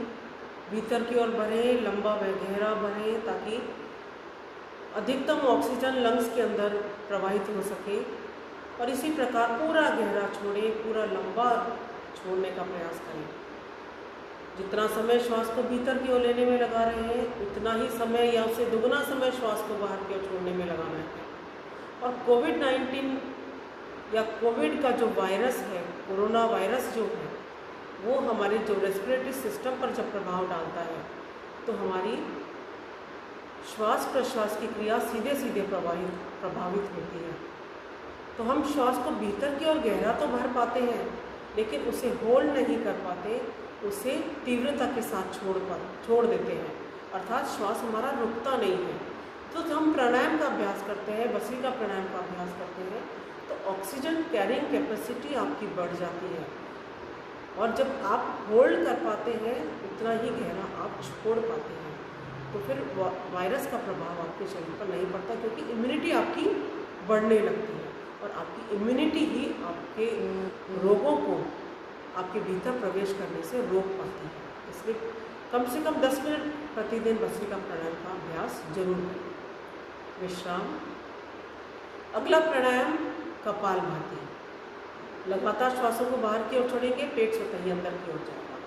भीतर की ओर भरें, लंबा व गहरा भरें ताकि अधिकतम ऑक्सीजन लंग्स के अंदर प्रवाहित हो सके। और इसी प्रकार पूरा गहरा छोड़ें, पूरा लंबा छोड़ने का प्रयास करें। जितना समय श्वास को भीतर की ओर लेने में लगा रहे हैं, उतना ही समय या उससे दुगना समय श्वास को बाहर की ओर छोड़ने में लगाना है। और कोविड-19 या कोविड का जो वायरस है, कोरोना वायरस जो है, वो हमारे जो रेस्पिरेटरी सिस्टम पर जब प्रभाव डालता है तो हमारी श्वास प्रश्वास की क्रिया सीधे सीधे प्रभावित होती है। तो हम श्वास को भीतर की ओर गहरा तो भर पाते हैं, लेकिन उसे होल्ड नहीं कर पाते, उसे तीव्रता के साथ छोड़ देते हैं, अर्थात श्वास हमारा रुकता नहीं है। तो हम प्राणायाम का अभ्यास करते हैं, भस्त्रिका प्राणायाम का अभ्यास करते हैं, तो ऑक्सीजन कैरिंग कैपेसिटी आपकी बढ़ जाती है, और जब आप होल्ड कर पाते हैं उतना ही गहरा आप छोड़ पाते हैं, तो फिर वायरस का प्रभाव आपके शरीर पर नहीं पड़ता, क्योंकि इम्यूनिटी आपकी बढ़ने लगती है, और आपकी इम्यूनिटी ही आपके रोगों को आपके भीतर प्रवेश करने से रोक पाती है। इसलिए कम से कम 10 मिनट प्रतिदिन भस्त्रिका प्राणायाम का अभ्यास जरूर करें। विश्राम। अगला प्राणायाम कपालभाति। लगातार श्वासों को बाहर की ओर छोड़ेंगे, पेट स्वतः ही अंदर की ओर जाएगा।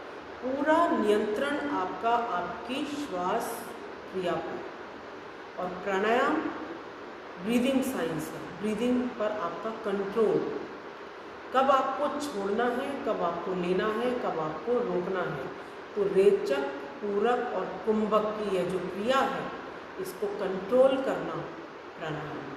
पूरा नियंत्रण आपका आपकी श्वास क्रिया पर, और प्राणायाम ब्रीदिंग साइंस है, ब्रीदिंग पर आपका कंट्रोल, कब आपको छोड़ना है, कब आपको लेना है, कब आपको रोकना है। तो रेचक, पूरक और कुंभक की यह जो क्रिया है, इसको कंट्रोल करना प्राणायाम है।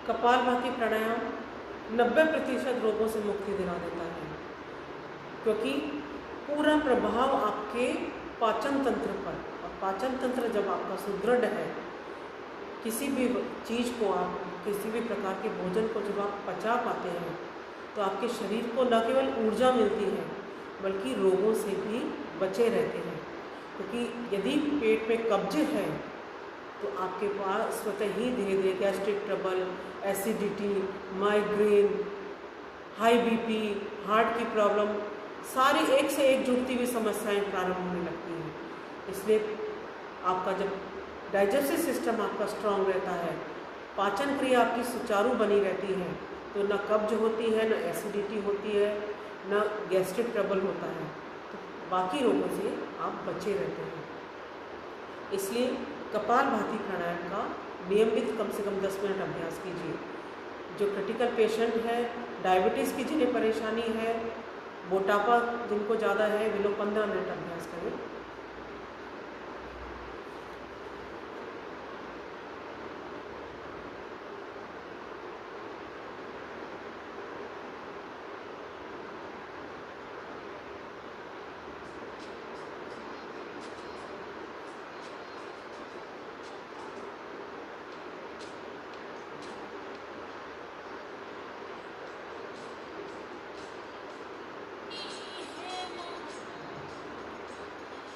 कपालभाति प्राणायाम 90% रोगों से मुक्ति दिला देता है, क्योंकि पूरा प्रभाव आपके पाचन तंत्र पर, और पाचन तंत्र जब आपका सुदृढ़ है, किसी भी चीज़ को आप, किसी भी प्रकार के भोजन को जब आप पचा पाते हैं, तो आपके शरीर को न केवल ऊर्जा मिलती है, बल्कि रोगों से भी बचे रहते हैं। क्योंकि यदि पेट में कब्ज है, तो आपके पास स्वतः ही धीरे धीरे gastric trouble, acidity, migraine, high BP, heart की प्रॉब्लम, सारी एक से एक जुड़ती हुई समस्याएं प्रारंभ होने लगती हैं। इसलिए आपका जब डाइजेस्टिव सिस्टम आपका स्ट्रांग रहता है, पाचन क्रिया आपकी सुचारू बनी रहती है, तो न कब्ज होती है, न एसिडिटी होती है, न गैस्ट्रिक ट्रबल होता है, तो बाकी रोगों से आप बचे रहते हैं। इसलिए कपालभाति प्राणायाम का नियमित कम से कम 10 मिनट अभ्यास कीजिए। जो क्रिटिकल पेशेंट है, डायबिटीज़ की जिन्हें परेशानी है, मोटापा जिनको ज़्यादा है, वे लोग 15 मिनट अभ्यास करें।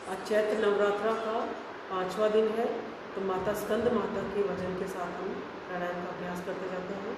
आज चैत्र नवरात्रा का 5वां दिन है, तो माता स्कंद माता के वजन के साथ हम प्राणायाम का अभ्यास करते जाते हैं।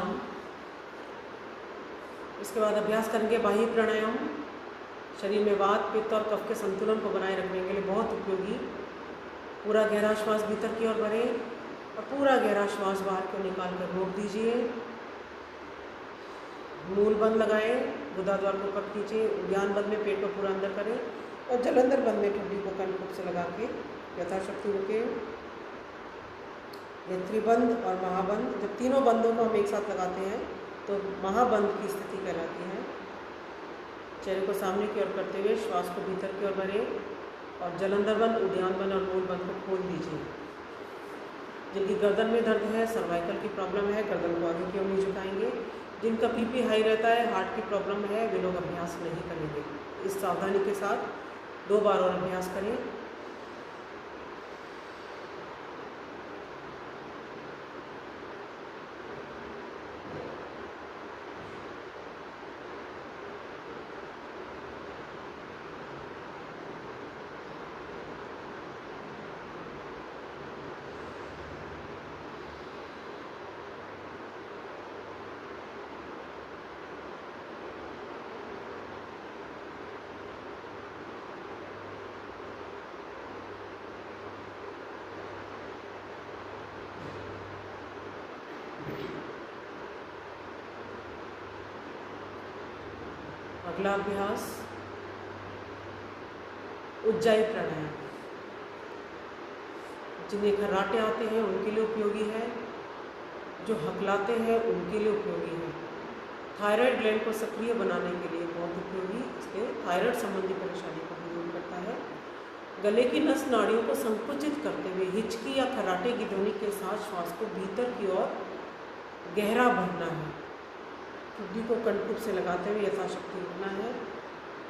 प्राणायाम। इसके बाद अभ्यास करेंगे बाह्य प्राणायाम। शरीर में वात, पित्त और कफ के संतुलन को बनाए रखने के लिए बहुत उपयोगी। पूरा गहरा श्वास भीतर की ओर भरें और पूरा गहरा श्वास बाहर को निकाल कर रोक दीजिए। मूल बंद लगाएं, गुदा द्वार को कट कीजिए। उद्यान बंद में पेट को पूरा अंदर करें और जलंधर बंद में ठंडी को कंठ से लगा के यथाशक्ति रुके। नेत्री बंद और महाबंद, जब तीनों बंदों को हम एक साथ लगाते हैं तो महाबंद की स्थिति कहलाती है। चेहरे को सामने की ओर करते हुए श्वास को भीतर की ओर भरें और जलंधर बंद, उद्यान बंद और मूल बंद को खोल दीजिए। जिनकी गर्दन में दर्द है, सर्वाइकल की प्रॉब्लम है, गर्दन को आगे की ओर नहीं झुकाएंगे। जिनका बीपी हाई रहता है, हार्ट की प्रॉब्लम है, वे लोग अभ्यास नहीं करेंगे। इस सावधानी के साथ 2 बार और अभ्यास करें। अगला अभ्यास उज्जाई प्राणायाम। जिन्हें खर्राटे आते हैं उनके लिए उपयोगी है, जो हकलाते हैं उनके लिए उपयोगी है। थायराइड ग्लैंड को सक्रिय बनाने के लिए बहुत उपयोगी, इसलिए थायराइड संबंधी परेशानी को भी दूर करता है। गले की नस नाड़ियों को संकुचित करते हुए हिचकी या खर्राटे की ध्वनि के साथ श्वास को भीतर की ओर गहरा भरना है। ठुड्डी को कंठ से लगाते हुए यथाशक्ति रुकना है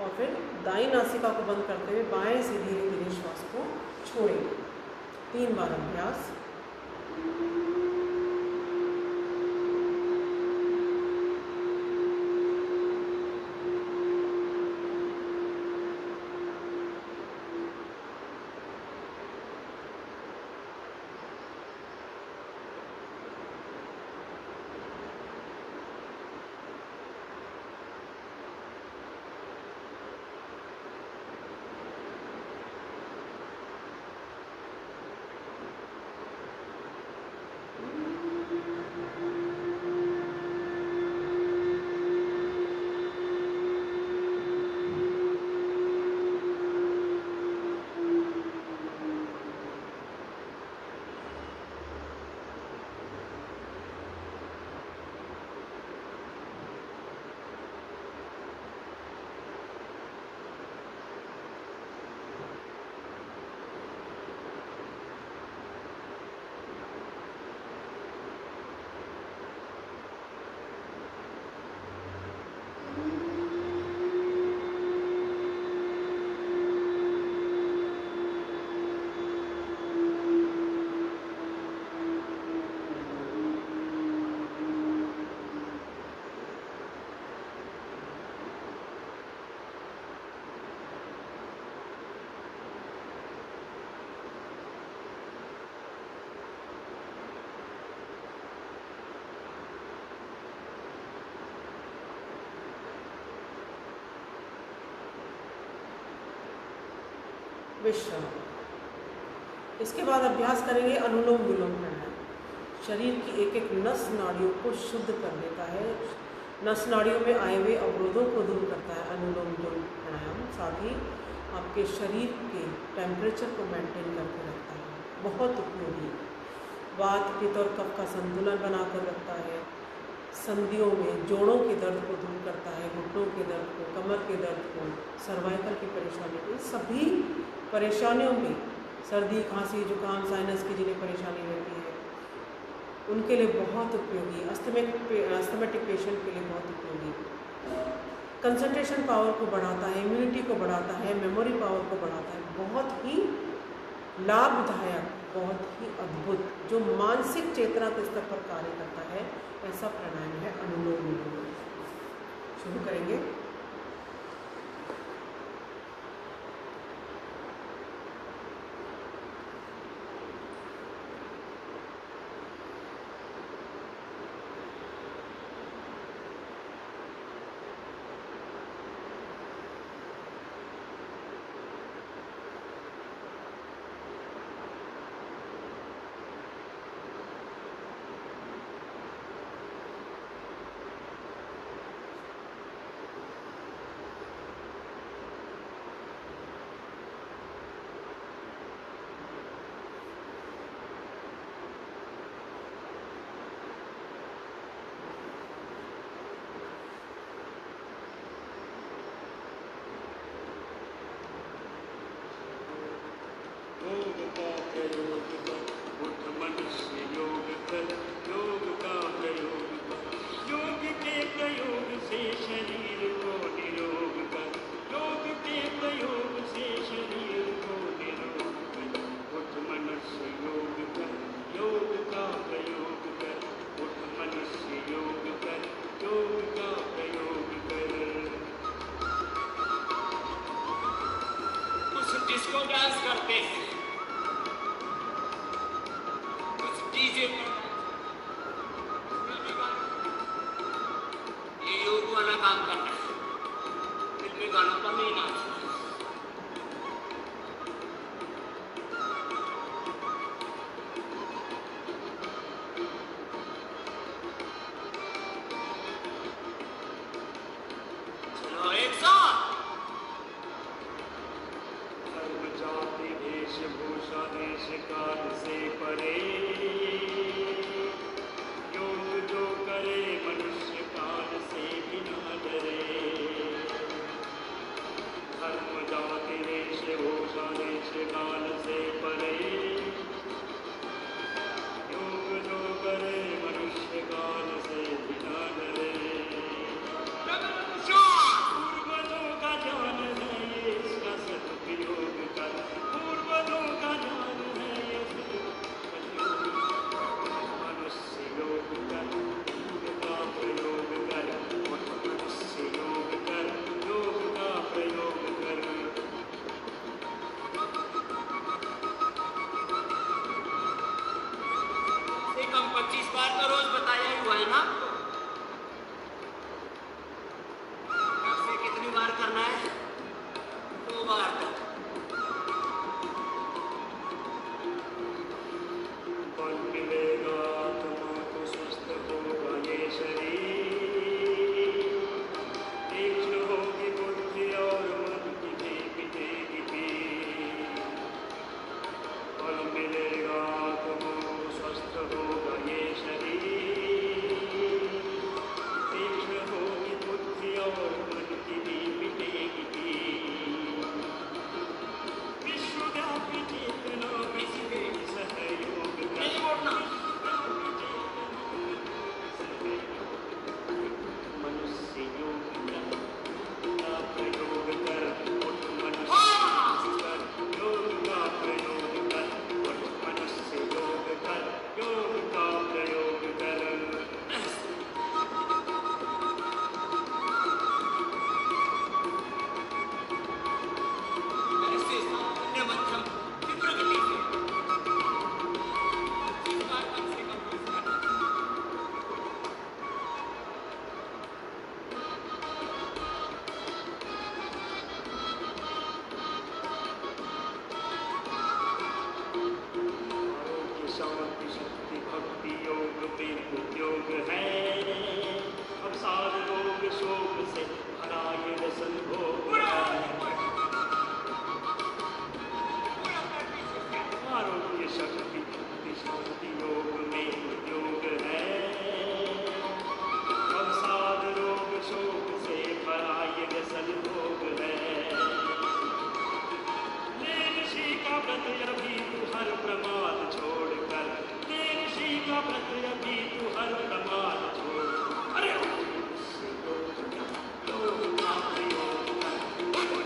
और फिर दाईं नासिका को बंद करते हुए बाएं से धीरे धीरे श्वास को छोड़ेंगे। 3 बार अभ्यास। विश्राम। इसके बाद अभ्यास करेंगे अनुलोम विलोम प्राणायाम। शरीर की एक एक नस नाड़ियों को शुद्ध कर देता है, नस नाड़ियों में आए हुए अवरोधों को दूर करता है अनुलोम विलोम प्राणायाम। साथ ही आपके शरीर के टेम्परेचर को मेंटेन करके रखता है, बहुत उपयोगी। वात, पित्त और कफ का संतुलन बनाकर रखता है। संधियों में जोड़ों के दर्द को दूर करता है, घुटनों के दर्द को, कमर के दर्द को, सर्वाइकल की परेशानी को, सभी परेशानियों में, सर्दी, खांसी, जुकाम, साइनस की जिन्हें परेशानी रहती है उनके लिए बहुत उपयोगी। अस्थमेटिक पेशेंट के लिए बहुत उपयोगी। कंसंट्रेशन पावर को बढ़ाता है, इम्यूनिटी को बढ़ाता है, मेमोरी पावर को बढ़ाता है। बहुत ही लाभदायक, बहुत ही अद्भुत, जो मानसिक चेतना के स्तर पर कार्य करता है, ऐसा प्राणायाम है अनुलोम विलोम। शुरू करेंगे। डिस्को डांस करते हैं, कुछ डीजे ये योग वाला काम करना है, फिल्मी गानों पर नहीं नाचना। चलो एक साथ। धर्म जाति वेशभूषा देश काल से परे, योग जो करे मनुष्य काल से बिना डरे। धर्म जाति वेशभूषा देश काल से परे, योग जो करे मनुष्य काल से बिना डरे। पूर्वजों का ज्ञान है ये, इसका सदुपयोग कर। पूर्वजों का ज्ञान है ये, सदुपयोग कर। मनुष्य योग कर, योग का प्रयोग कर। मनुष्य योग कर, योग का प्रयोग कर। से कम 25 बार तो रोज बताया ही हुआ है ना आपको? आपसे कितनी बार करना है? 2 बार तक। बल मिलेगा आत्मा को, स्वस्थ होगा ये शरीर। तीक्ष्ण होगी बुद्धि और मन की भी मिटेगी पीर। बल मिलेगा आत्मा को, स्वस्थ होगा ये शरीर। तीक्ष्ण होगी बुद्धि और मन की भी मिटेगी पीर। विश्वव्यापी चेतना इसके सहयोग कर। नहीं बोलना। मनुष्य योग कर, का प्रयोग कर। उठ मनुष्य कर, योग का प्रयोग कर। उठ मनुष्य योग कर, योग का प्रयोग कर। ऐसे सामान्य मध्यम तीव्र गति से 25 बार कम से कम रोज करना। आरोग्य शांति शक्ति भक्ति योग में उद्योग है। अवसाद रोग शोक से हरा ये व्यसन भोग है। आरोग्य शक्ति भक्ति शांति योग में उद्योग है। अवसाद रोग शोक से हरा ये व्यसन भोग है। ले ऋषि का व्रत अभी तू हर प्रमाद छोड़ कर। ले ऋषि का व्रत अभी तू हर प्रमाद छोड़। अरे मनुष्य योग कर, योग का प्रयोग कर।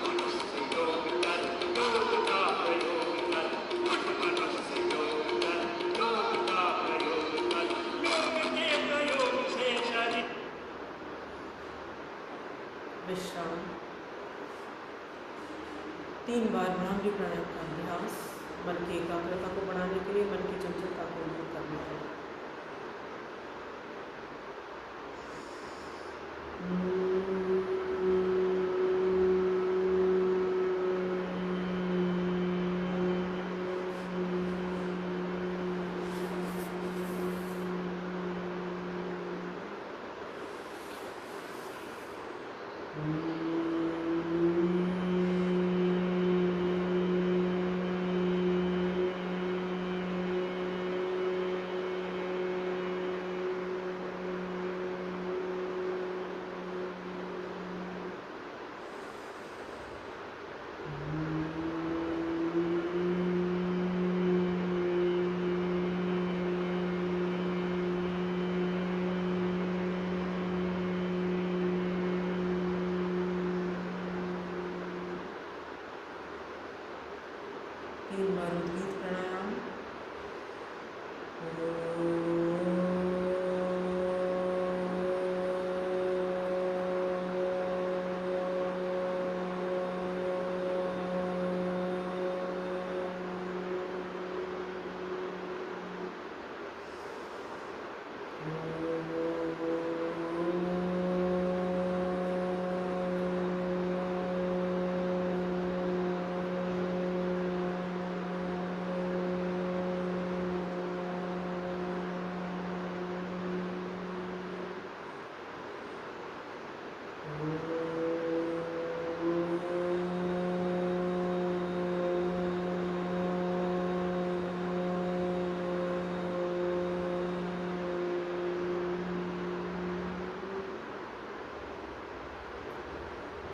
मनुष्य योग कर, योग का प्रयोग कर। मनुष्य योग कर, योग का प्रयोग कर। योग के प्रयोग से शरीर विश्राम। 3 बार भ्रामरी प्राणायाम का अभ्यास मन की एकाग्रता को बढ़ाने के लिए, मन की चंचलता को दूर करने के लिए।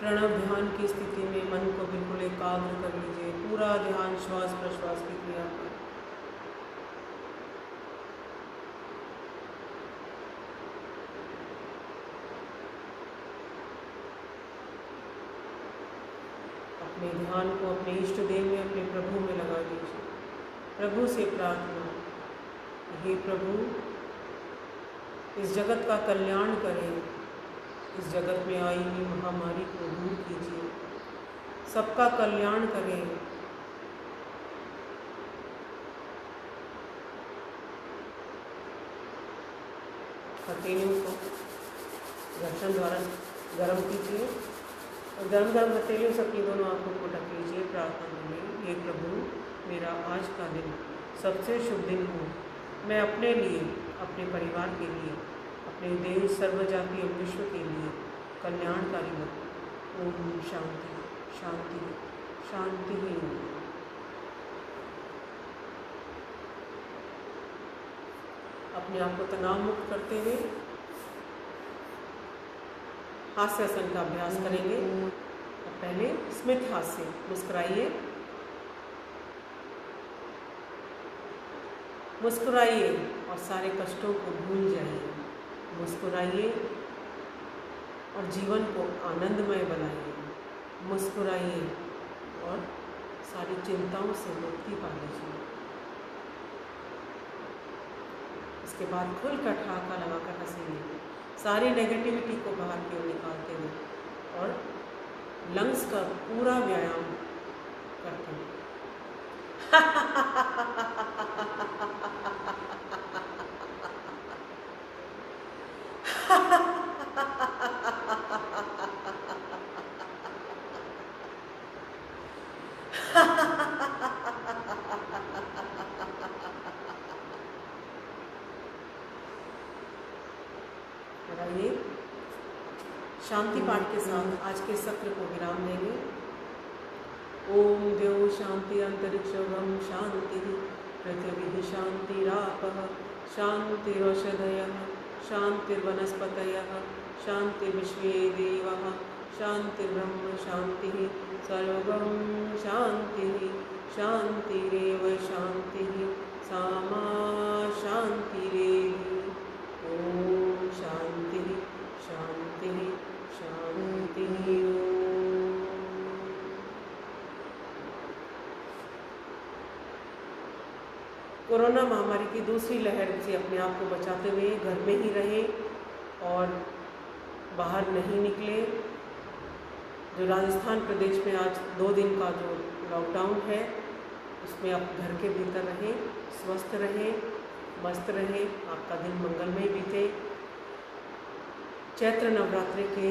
प्रणव ध्यान की स्थिति में मन को बिल्कुल एकाग्र कर लीजिए। पूरा ध्यान श्वास प्रश्वास की क्रिया पर। अपने ध्यान को अपने इष्ट देव में, अपने प्रभु में लगा दीजिए। प्रभु से प्रार्थना, हे प्रभु इस जगत का कल्याण करें, इस जगत में आई हुई महामारी को दूर कीजिए, सबका कल्याण करें। हथेलियों को घर्षण द्वारा गर्म कीजिए और गर्म गर्म हथेलियों से अपनी दोनों आंखों को ढक लीजिए। प्रार्थना में, हे प्रभु मेरा आज का दिन सबसे शुभ दिन हो। मैं अपने लिए, अपने परिवार के लिए, अपने देश, सर्वजातीय विश्व के लिए कल्याणकारी हो। ओम शांति शांति शांति ही। अपने आप को तनाव मुक्त करते हुए हास्यासन का अभ्यास करेंगे। पहले स्मित हास्य, मुस्कुराइए, मुस्कुराइए और सारे कष्टों को भूल जाइए। मुस्कुराइए और जीवन को आनंदमय बनाइए। मुस्कुराइए और सारी चिंताओं से मुक्ति पा लीजिए। इसके बाद खुलकर ठहाका लगाकर हंसेंगे, सारी नेगेटिविटी को बाहर की ओर निकालते हुए और लंग्स का पूरा व्यायाम करते हैं। आइए शांति पाठ के साथ आज के सत्र को विराम देंगे। ओम द्यौ शांति अंतरिक्षं शांति पृथिवी शांतिरापः शांतिरौषधयः शांतिर्वनस्पतयः शांतिर्विश्वे देवाः शांतिर्ब्रह्म शांतिः सर्वं शांतिः शांतिरेव शांतिः सा मा शांतिरेधि। ओम शांतिः शांतिः शांतिः। कोरोना महामारी की दूसरी लहर से अपने आप को बचाते हुए घर में ही रहें और बाहर नहीं निकले। जो राजस्थान प्रदेश में आज 2 दिन का जो लॉकडाउन है उसमें आप घर के भीतर रहें, स्वस्थ रहें, मस्त रहें, आपका दिन मंगलमय बीते। चैत्र नवरात्रि के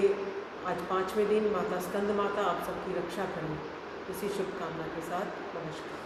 आज 5वें दिन माता स्कंद माता आप सबकी रक्षा करें। इसी शुभकामना के साथ नमस्कार।